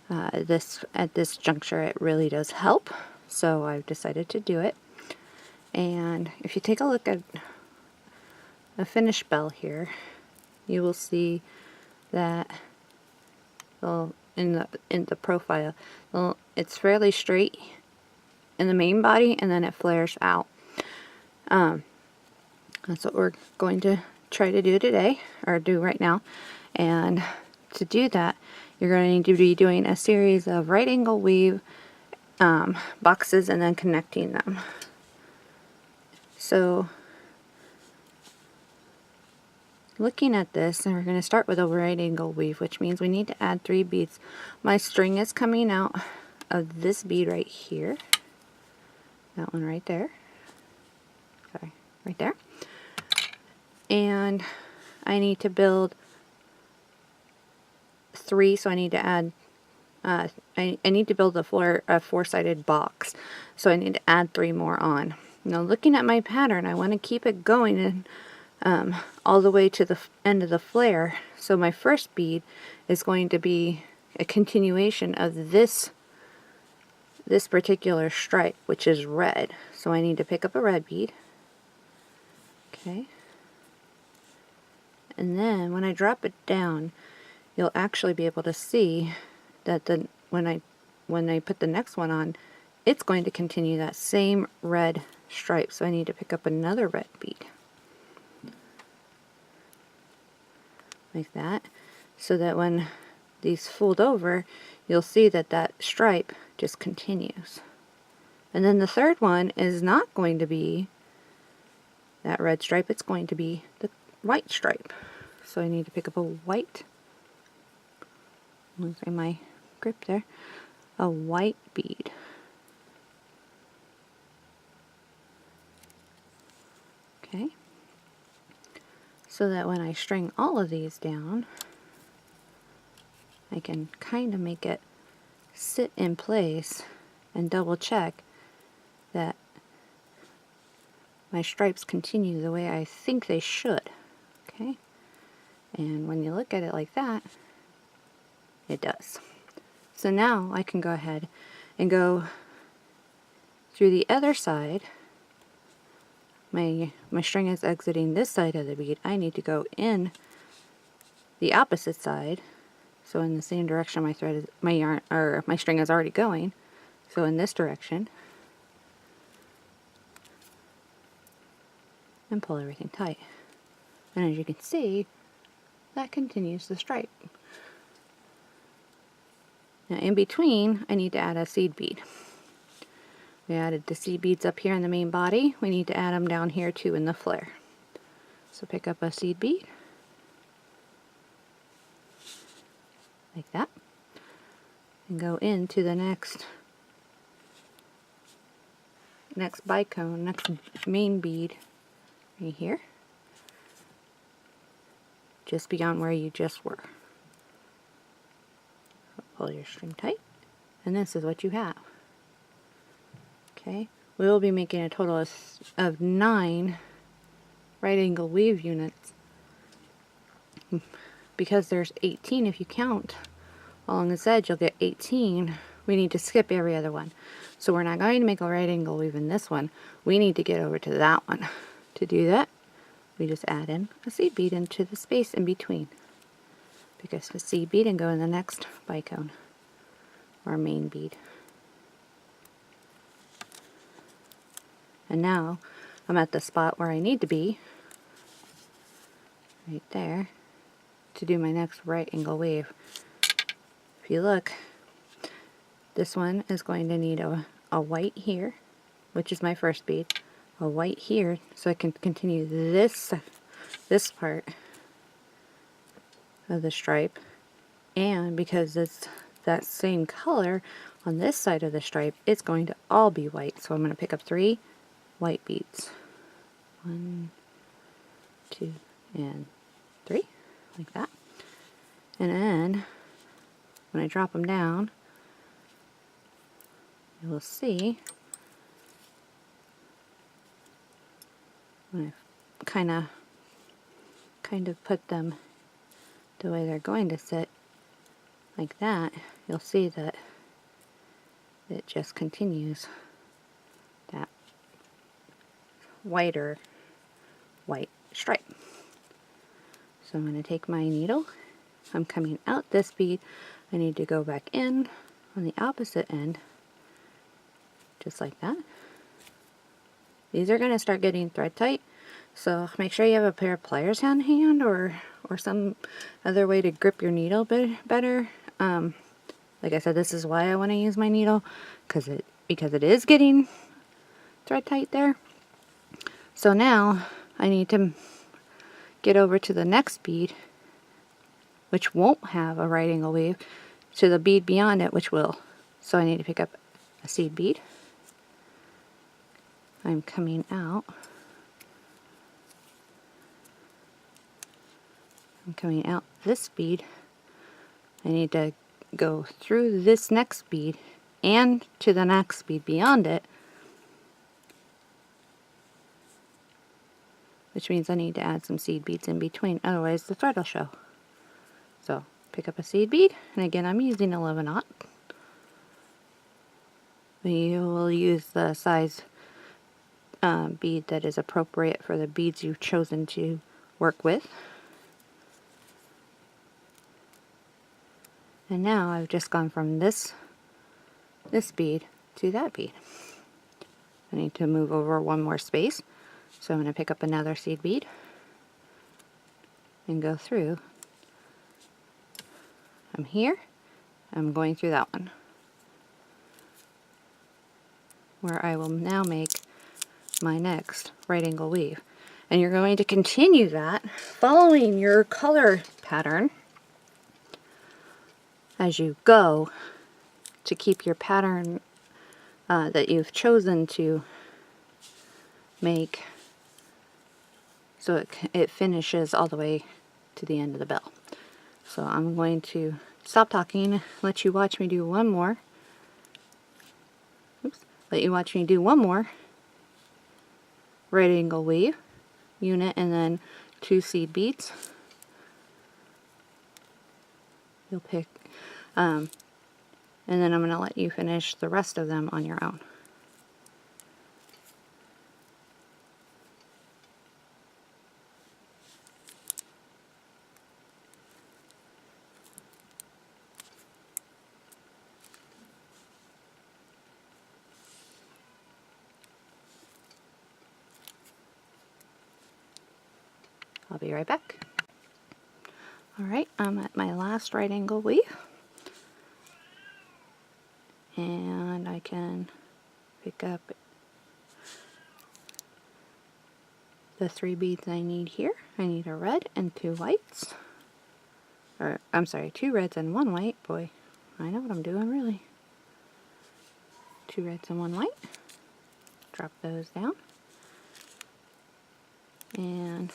At this juncture it really does help, so I've decided to do it. And if you take a look at a finish bell here, you will see that, well, in the profile, well, it's fairly straight in the main body, and then it flares out. That's what we're going to try to do today, or do right now. And to do that, you're going to need to be doing a series of right angle weave boxes and then connecting them. So looking at this, and we're going to start with a right angle weave, which means we need to add 3 beads. My string is coming out of this bead right here, that one right there, sorry, right there, and I need to build 3, so I need to add I need to build a 4-sided box, so I need to add 3 more on. Now looking at my pattern, I want to keep it going in all the way to the end of the flare. So my first bead is going to be a continuation of this particular stripe, which is red. So I need to pick up a red bead. Okay. And then when I drop it down, you'll actually be able to see that when I put the next one on, it's going to continue that same red stripe. So I need to pick up another red bead. Like that. So that when these fold over, you'll see that that stripe just continues. And then the third one is not going to be that red stripe, it's going to be the white stripe. So I need to pick up a white, losing my grip there, a white bead. Okay. So that when I string all of these down, I can kind of make it sit in place and double check that my stripes continue the way I think they should. Okay. And when you look at it like that, it does. So now I can go ahead and go through the other side. My string is exiting this side of the bead. I need to go in the opposite side. So in the same direction my thread is, my string is already going. So in this direction. And pull everything tight. And as you can see, that continues the stripe. Now in between, I need to add a seed bead. We added the seed beads up here in the main body. We need to add them down here too in the flare. So pick up a seed bead. Like that. And go into the next bicone, next main bead right here. Just beyond where you just were. Pull your string tight. And this is what you have. Okay, we will be making a total of 9 right angle weave units. Because there's 18, if you count along this edge, you'll get 18. We need to skip every other one. So we're not going to make a right angle weave in this one. We need to get over to that one. To do that, we just add in a seed bead into the space in between. Pick up a seed bead and go in the next bicone, or main bead. And now I'm at the spot where I need to be, right there, to do my next right angle weave. If you look, this one is going to need a white here, which is my first bead, a white here, so I can continue this part of the stripe, and because it's that same color on this side of the stripe, it's going to all be white. So I'm going to pick up 3 white beads. 1, 2, and 3, like that. And then when I drop them down, you will see when I kind of put them the way they're going to sit, like that, you'll see that it just continues that white stripe. So I'm going to take my needle, I'm coming out this bead, I need to go back in on the opposite end, just like that. These are going to start getting thread tight, so make sure you have a pair of pliers on hand, or some other way to grip your needle better. Like I said, this is why I want to use my needle, because it is getting thread tight there. So now I need to get over to the next bead, which won't have a right angle weave, to the bead beyond it, which will. So I need to pick up a seed bead. I'm coming out. I'm coming out this bead. I need to go through this next bead and to the next bead beyond it, which means I need to add some seed beads in between, otherwise the thread will show. So pick up a seed bead, and again I'm using 11/0. You will use the size bead that is appropriate for the beads you've chosen to work with. And now I've just gone from this bead to that bead. I need to move over one more space, so I'm going to pick up another seed bead and go through. I'm here, I'm going through that one, where I will now make my next right angle weave. And you're going to continue that following your color pattern as you go to keep your pattern that you've chosen to make so it finishes all the way to the end of the bell. So I'm going to stop talking, let you watch me do one more. Let you watch me do one more right angle weave unit and then 2 seed beads. You'll pick, and then I'm going to let you finish the rest of them on your own. I'll be right back. Alright, I'm at my last right angle weave. And I can pick up the 3 beads I need here. I need a red and 2 whites. Or, I'm sorry, 2 reds and 1 white. Boy, I know what I'm doing, really. 2 reds and 1 white. Drop those down. And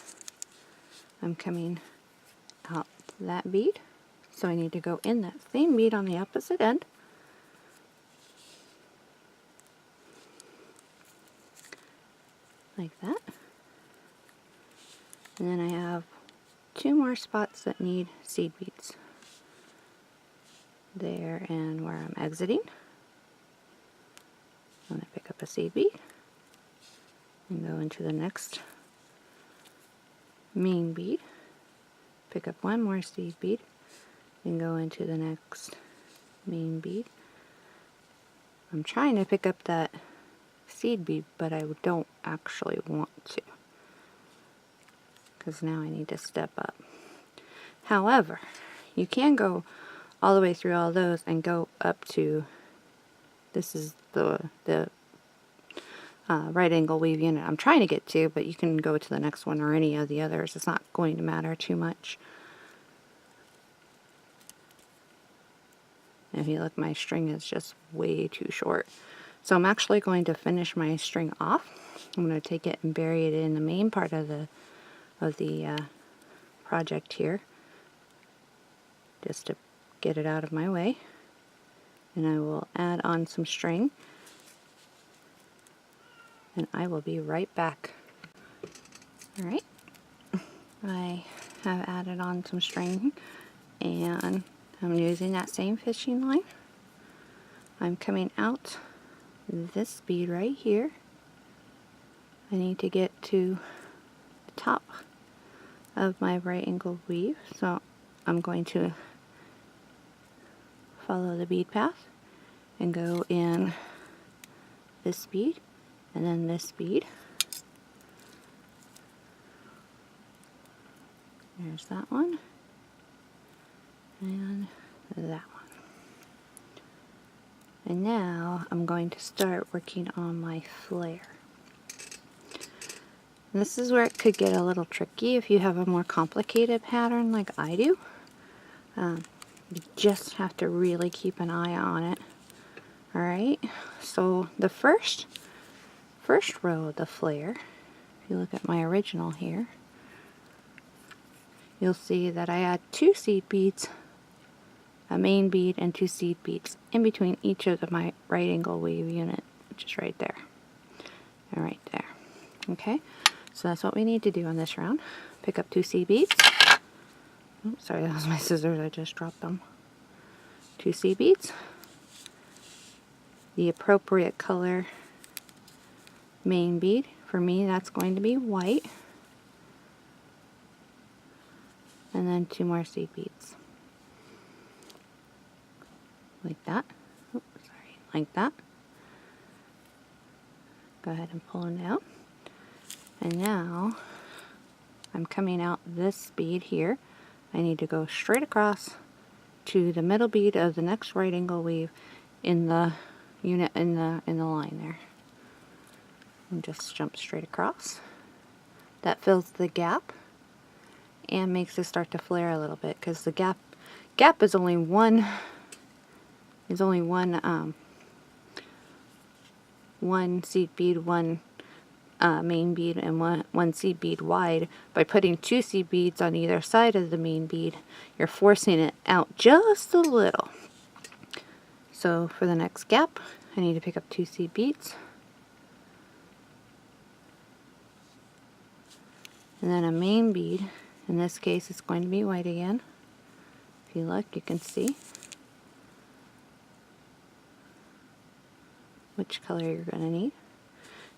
I'm coming out that bead. So I need to go in that same bead on the opposite end. Like that. And then I have 2 more spots that need seed beads. There and where I'm exiting. I'm going to pick up a seed bead and go into the next main bead. Pick up 1 more seed bead and go into the next main bead. I'm trying to pick up that seed bead, but I don't actually want to, because now I need to step up. However, you can go all the way through all those and go up to, this is the right angle weave unit I'm trying to get to, but you can go to the next one or any of the others. It's not going to matter too much. If you look, my string is just way too short. So I'm actually going to finish my string off. I'm going to take it and bury it in the main part of the project here, just to get it out of my way. And I will add on some string, and I will be right back. Alright, I have added on some string, and I'm using that same fishing line. I'm coming out this bead right here. I need to get to the top of my right angle weave, so I'm going to follow the bead path and go in this bead and then this bead. There's that one and that one. And now I'm going to start working on my flare. And this is where it could get a little tricky if you have a more complicated pattern like I do. You just have to really keep an eye on it. Alright, so the first row of the flare, if you look at my original here, you'll see that I add 2 seed beads, a main bead, and 2 seed beads in between each of my right angle weave unit, which is right there and right there. Okay, So that's what we need to do on this round. Pick up 2 seed beads. Oops, sorry, that was my scissors, I just dropped them. 2 seed beads. The appropriate color main bead. For me, that's going to be white. And then 2 more seed beads. Like that. Oops, sorry, like that. Go ahead and pull them down. And now I'm coming out this bead here. I need to go straight across to the middle bead of the next right angle weave in the unit in the line there. And just jump straight across. That fills the gap and makes it start to flare a little bit, because the gap is only one one seed bead, one main bead, and one seed bead wide. By putting 2 seed beads on either side of the main bead, you're forcing it out just a little. So for the next gap, I need to pick up 2 seed beads, and then a main bead. In this case, it's going to be white again. If you look, you can see which color you're going to need.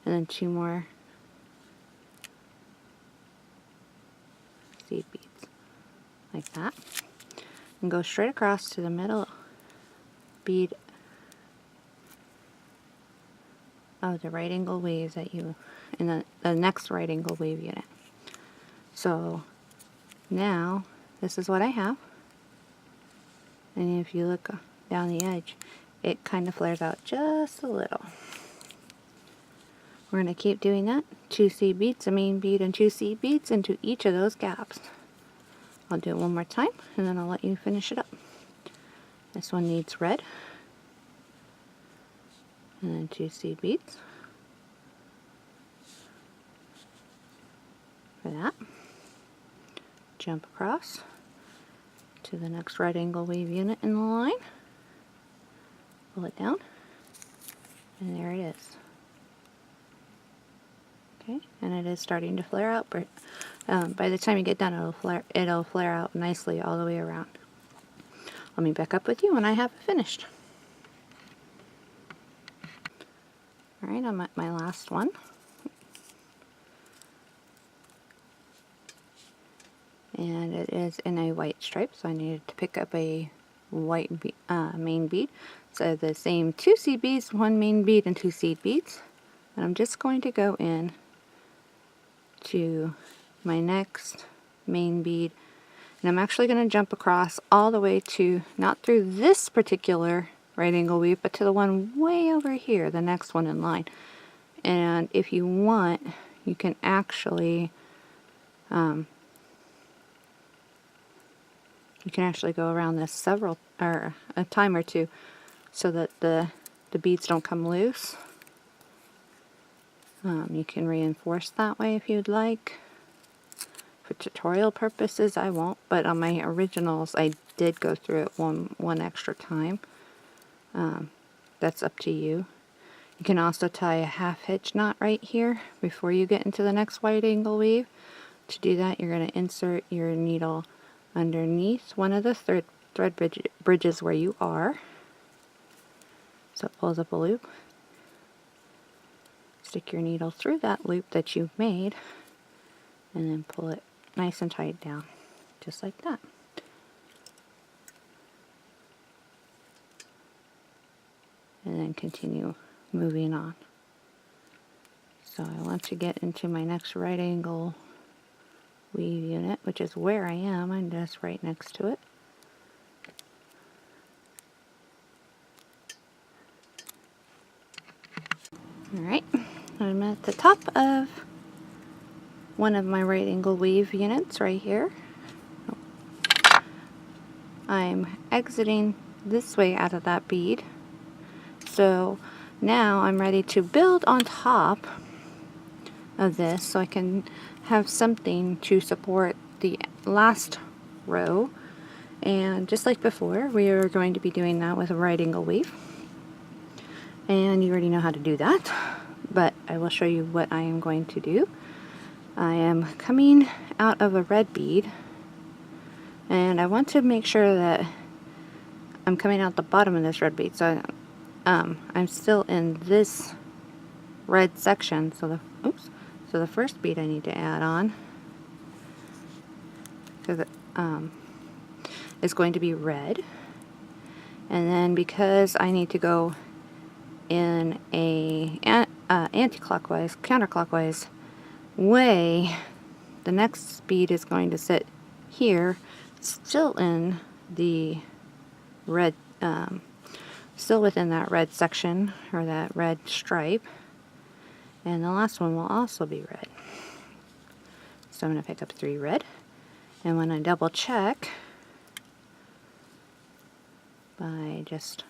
And then 2 more seed beads, like that. And go straight across to the middle bead of the right angle weaves that you, in the next right angle weave unit. So now, this is what I have. And if you look down the edge, it kind of flares out just a little. We're going to keep doing that. 2 seed beads, a main bead, and 2 seed beads into each of those gaps. I'll do it one more time, and then I'll let you finish it up. This one needs red. And then 2 seed beads for that. Jump across to the next right angle weave unit in the line. Pull it down, and there it is. Okay, and it is starting to flare out, but by the time you get done, it'll flare out nicely all the way around. Let me back up with you when I have it finished. Alright, I'm at my last one. And it is in a white stripe, so I needed to pick up a white main bead. So the same 2 seed beads, 1 main bead, and 2 seed beads. And I'm just going to go in to my next main bead, and I'm actually going to jump across all the way to, not through this particular right angle weave, but to the one way over here, the next one in line. And if you want, you can actually go around this a time or two, so that the beads don't come loose. You can reinforce that way if you'd like. For tutorial purposes, I won't, but on my originals, I did go through it one extra time. That's up to you. You can also tie a half hitch knot right here before you get into the next right angle weave. To do that, you're going to insert your needle underneath one of the thread bridges where you are. So it pulls up a loop. Stick your needle through that loop that you've made, and then pull it nice and tight down, just like that. And then continue moving on. So I want to get into my next right angle weave unit, which is where I am. I'm just right next to it. Alright, I'm at the top of one of my right angle weave units right here. I'm exiting this way out of that bead. So now I'm ready to build on top of this so I can have something to support the last row. And just like before, we are going to be doing that with a right angle weave. And you already know how to do that, but I will show you what I am going to do. I am coming out of a red bead, and I want to make sure that I'm coming out the bottom of this red bead, so I'm still in this red section, so the first bead I need to add on, because is going to be red, and then because I need to go in a anti-clockwise, counterclockwise way, the next bead is going to sit here, still in the red, still within that red section, or that red stripe, and the last one will also be red. So I'm going to pick up 3 red, and when I double check by just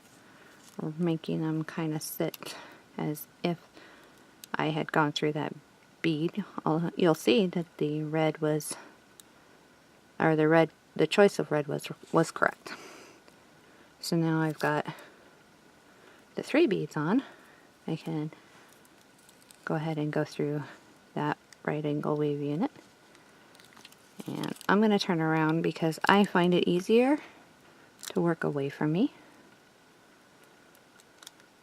making them kind of sit as if I had gone through that bead, you'll see that the red was, or the choice of red was correct. So now I've got the 3 beads on. I can go ahead and go through that right angle weave unit, and I'm going to turn around because I find it easier to work away from me.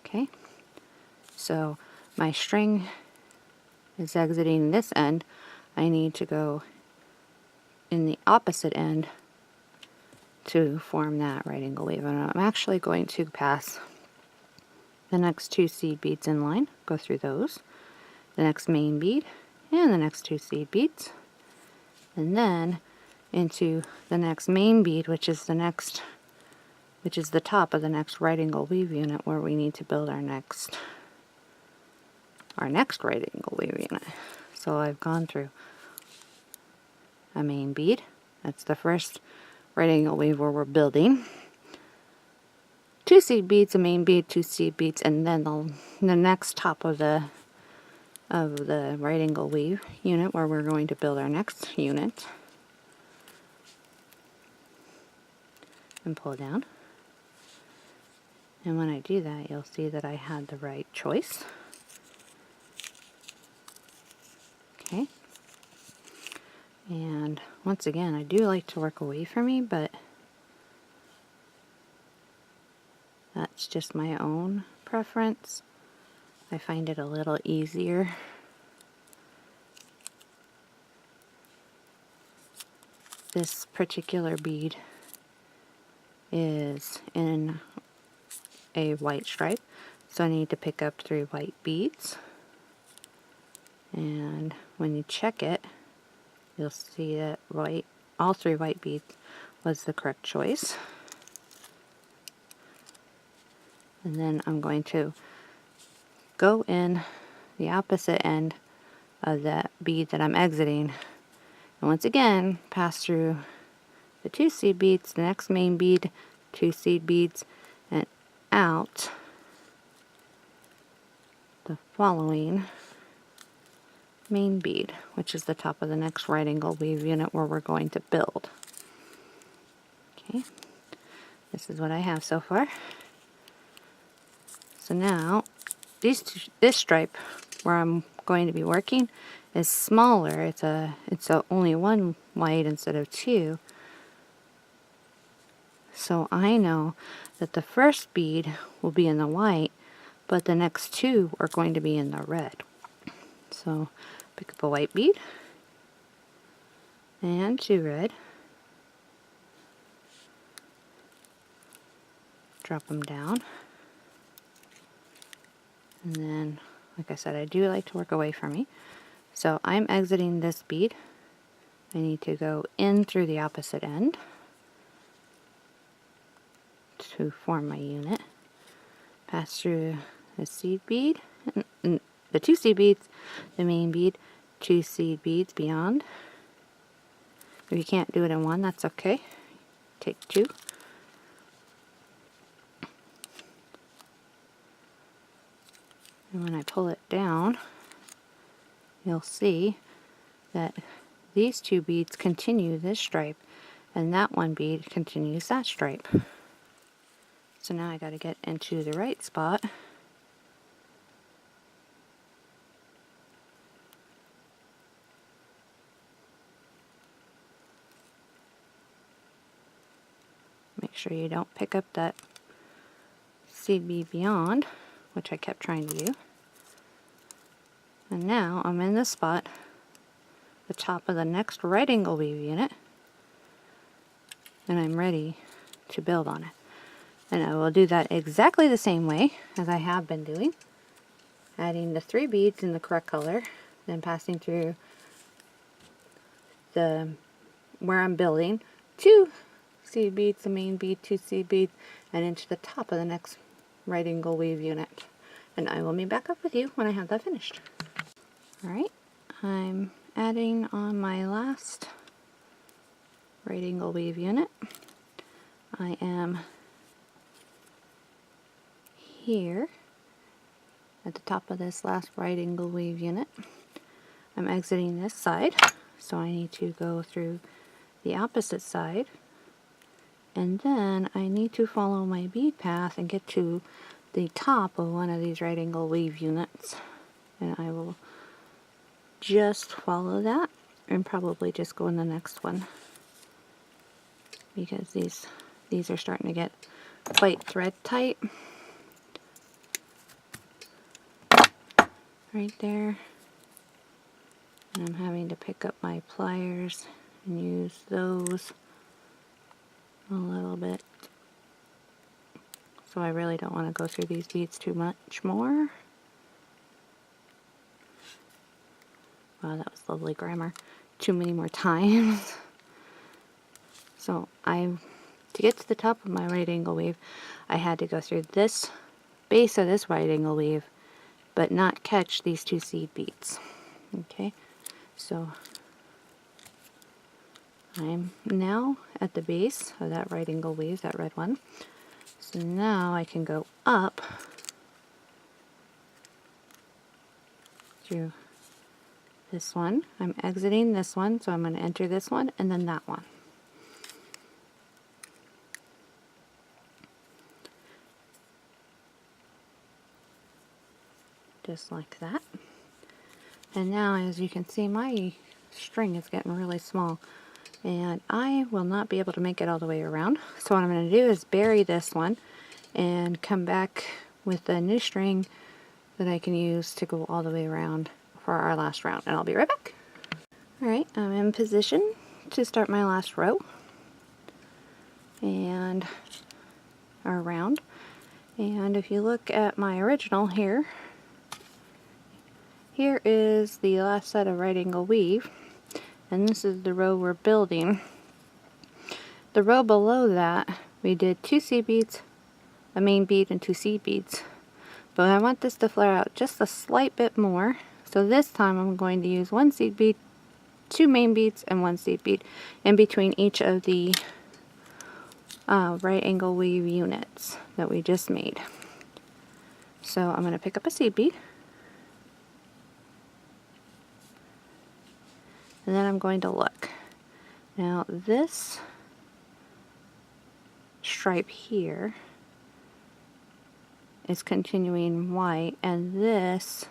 Okay, so my string is exiting this end. I need to go in the opposite end to form that right angle weave, and I'm actually going to pass the next 2 seed beads in line, go through those, the next main bead, and the next 2 seed beads, and then into the next main bead, which is the top of the next right angle weave unit, where we need to build our next right angle weave unit. So I've gone through a main bead. That's the first right angle weave where we're building. 2 seed beads, a main bead, 2 seed beads, and then the next top of the right angle weave unit where we're going to build our next unit. And pull down. And when I do that, you'll see that I had the right choice. Okay. And once again, I do like to work away from me, but that's just my own preference. I find it a little easier. This particular bead is in a white stripe, so I need to pick up 3 white beads, and when you check it, you'll see that all 3 white beads was the correct choice. And then I'm going to go in the opposite end of that bead that I'm exiting, and once again pass through the 2 seed beads, the next main bead, 2 seed beads, and out the following main bead, which is the top of the next right angle weave unit where we're going to build. Okay, this is what I have so far. So now this stripe where I'm going to be working is smaller. It's only 1 white instead of 2. So I know that the first bead will be in the white, but the next 2 are going to be in the red. So pick up a white bead and 2 red, drop them down, and then, like I said, I do like to work away from me. So I'm exiting this bead. I need to go in through the opposite end to form my unit. Pass through the seed bead, and the 2 seed beads, the main bead, 2 seed beads beyond. If you can't do it in one, that's okay. Take 2. And when I pull it down, you'll see that these 2 beads continue this stripe, and that 1 bead continues that stripe. So now I got to get into the right spot Make sure you don't pick up that seed bead beyond, which I kept trying to do. And now I'm in the spot, the top of the next right angle weave unit, and I'm ready to build on it. And I will do that exactly the same way as I have been doing, adding the 3 beads in the correct color, then passing through the where I'm building 2 seed beads, the main bead, 2 seed beads, and into the top of the next right angle weave unit. And I will meet back up with you when I have that finished. Alright, I'm adding on my last right angle weave unit. I am here at the top of this last right angle weave unit. I'm exiting this side, so I need to go through the opposite side, and then I need to follow my bead path and get to the top of one of these right angle weave units, and I will just follow that and probably just go in the next one, because these are starting to get quite thread tight right there, and I'm having to pick up my pliers and use those a little bit. So I really don't want to go through these beads too much more. Wow, that was lovely grammar. Too many more times. So to get to the top of my right angle weave, I had to go through this base of this right angle weave, but not catch these 2 seed beads. Okay, so I'm now at the base of that right angle weave, that red one. So now I can go up through this one. I'm exiting this one, so I'm going to enter this one and then that one. Just like that. And now, as you can see, my string is getting really small, and I will not be able to make it all the way around. So what I'm going to do is bury this one and come back with a new string that I can use to go all the way around for our last round, and I'll be right back. Alright, I'm in position to start my last row and our round. And if you look at my original here, here is the last set of right angle weave, and this is the row we're building. The row below that, we did 2 seed beads, a main bead, and 2 seed beads. But I want this to flare out just a slight bit more, so this time I'm going to use 1 seed bead, 2 main beads, and 1 seed bead in between each of the right angle weave units that we just made. So I'm going to pick up a seed bead, and then I'm going to look. Now this stripe here is continuing white, and this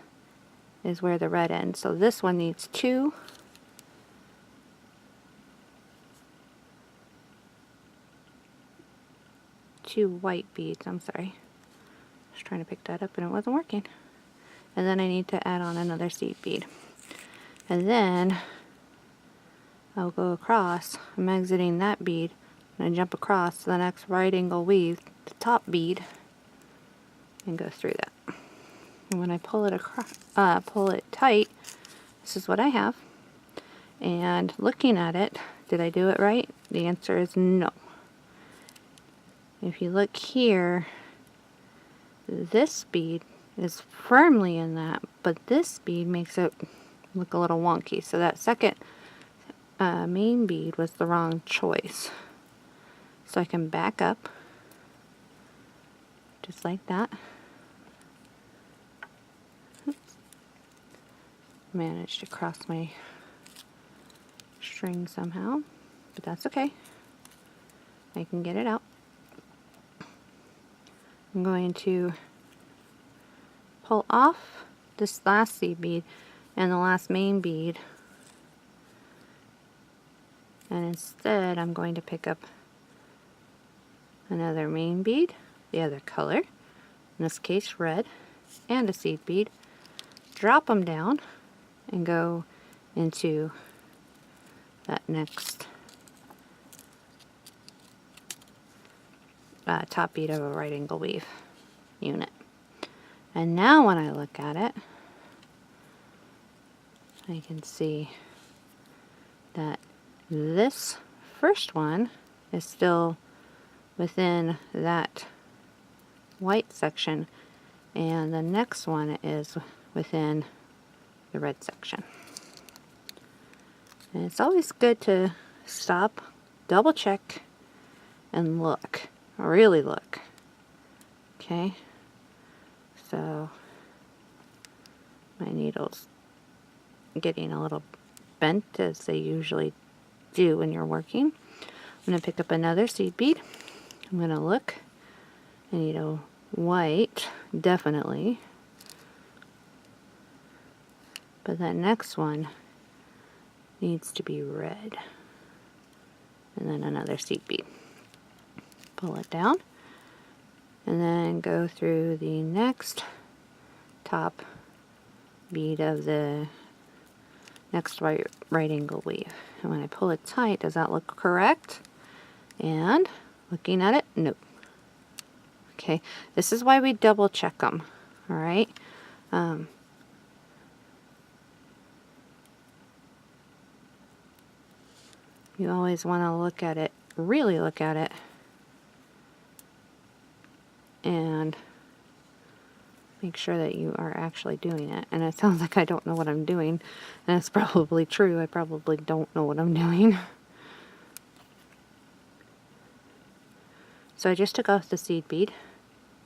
is where the red ends. So this one needs 2 white beads. I'm sorry. I was trying to pick that up and it wasn't working. And then I need to add on another seed bead. And then I'll go across. I'm exiting that bead and I jump across to the next right angle weave, the top bead, and go through that. And when I pull it across, pull it tight, this is what I have. And looking at it, did I do it right? The answer is no. If you look here, this bead is firmly in that, but this bead makes it look a little wonky. So that second main bead was the wrong choice. So I can back up just like that. Oops. Managed to cross my string somehow, but that's okay. I can get it out. I'm going to pull off this last seed bead and the last main bead, and instead I'm going to pick up another main bead, the other color, in this case red, and a seed bead, drop them down, and go into that next top bead of a right angle weave unit. And now when I look at it, I can see that this first one is still within that white section, and the next one is within the red section. And it's always good to stop, double check, and look, really look. Okay, so my needle's getting a little bent, as they usually do when you're working. I'm going to pick up another seed bead. I'm going to look. I need a white, definitely. But that next one needs to be red. And then another seed bead. Pull it down. And then go through the next top bead of the next right angle weave. And when I pull it tight, does that look correct? And looking at it, nope. Okay, this is why we double check them. All right. You always want to look at it, really look at it, and make sure that you are actually doing it. And it sounds like I don't know what I'm doing, and it's probably true. I probably don't know what I'm doing. So I just took off the seed bead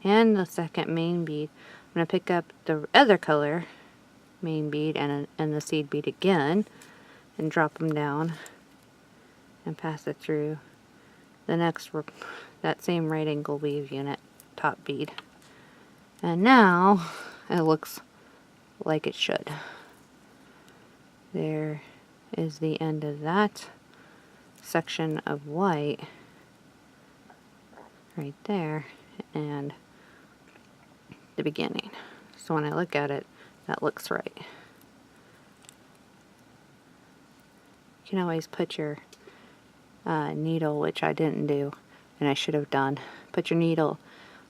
and the second main bead. I'm going to pick up the other color main bead and the seed bead again and drop them down and pass it through the next, that same right angle weave unit top bead. And now it looks like it should. There is the end of that section of white right there, and the beginning. So when I look at it, that looks right. You can always put your needle, which I didn't do and I should have done, put your needle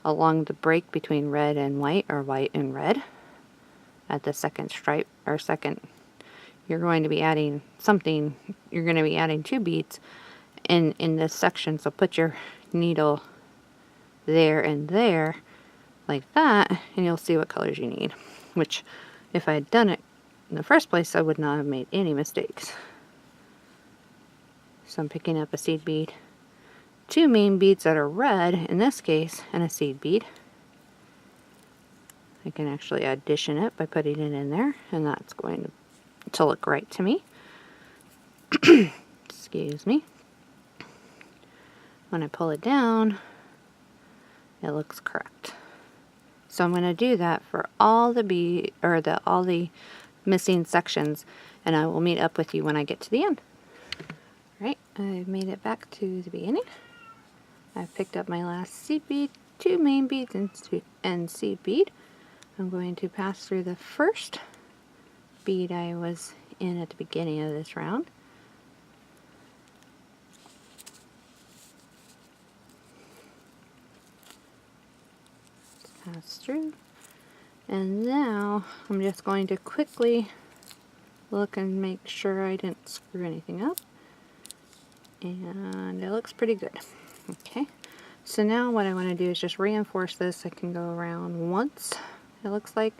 along the break between red and white, or white and red, at the second stripe, or second, you're going to be adding something, you're going to be adding 2 beads in this section, so put your needle there and there, like that, and you'll see what colors you need, which if I had done it in the first place, I would not have made any mistakes. So I'm picking up a seed bead, 2 main beads that are red in this case, and a seed bead. I can actually addition it by putting it in there, and that's going to look right to me. Excuse me. When I pull it down, it looks correct. So I'm going to do that for all the all the missing sections, and I will meet up with you when I get to the end. Right, I've made it back to the beginning. I've picked up my last seed bead, 2 main beads, and seed bead. I'm going to pass through the first bead I was in at the beginning of this round. Pass through, and now I'm just going to quickly look and make sure I didn't screw anything up, and it looks pretty good. Okay, so now what I want to do is just reinforce this. I can go around once, it looks like,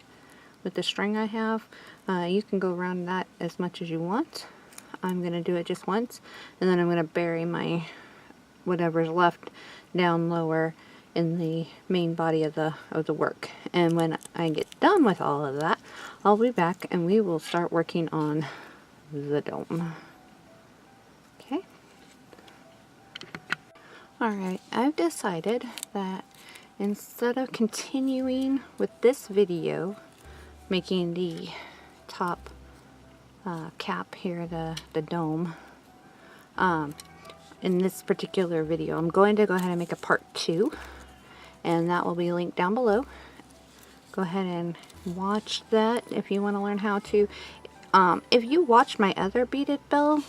with the string I have. You can go around that as much as you want. I'm going to do it just once, and then I'm going to bury my whatever's left down lower in the main body of the work. And when I get done with all of that, I'll be back and we will start working on the dome. Okay. Alright, I've decided that instead of continuing with this video, making the top cap here, the dome, in this particular video. I'm going to go ahead and make a part 2, and that will be linked down below. Go ahead and watch that if you want to learn how to. If you watch my other beaded bell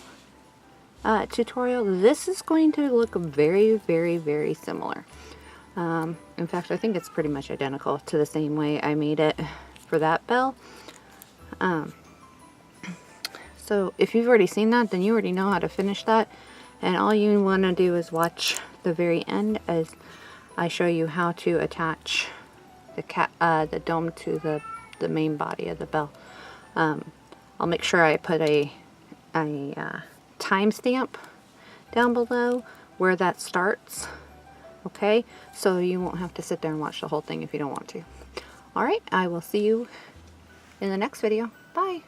tutorial, this is going to look very, very, very similar. In fact, I think it's pretty much identical to the same way I made it for that bell. So if you've already seen that, then you already know how to finish that. And all you want to do is watch the very end as I show you how to attach the dome to the main body of the bell. I'll make sure I put a timestamp down below where that starts. Okay, so you won't have to sit there and watch the whole thing if you don't want to. Alright, I will see you in the next video. Bye!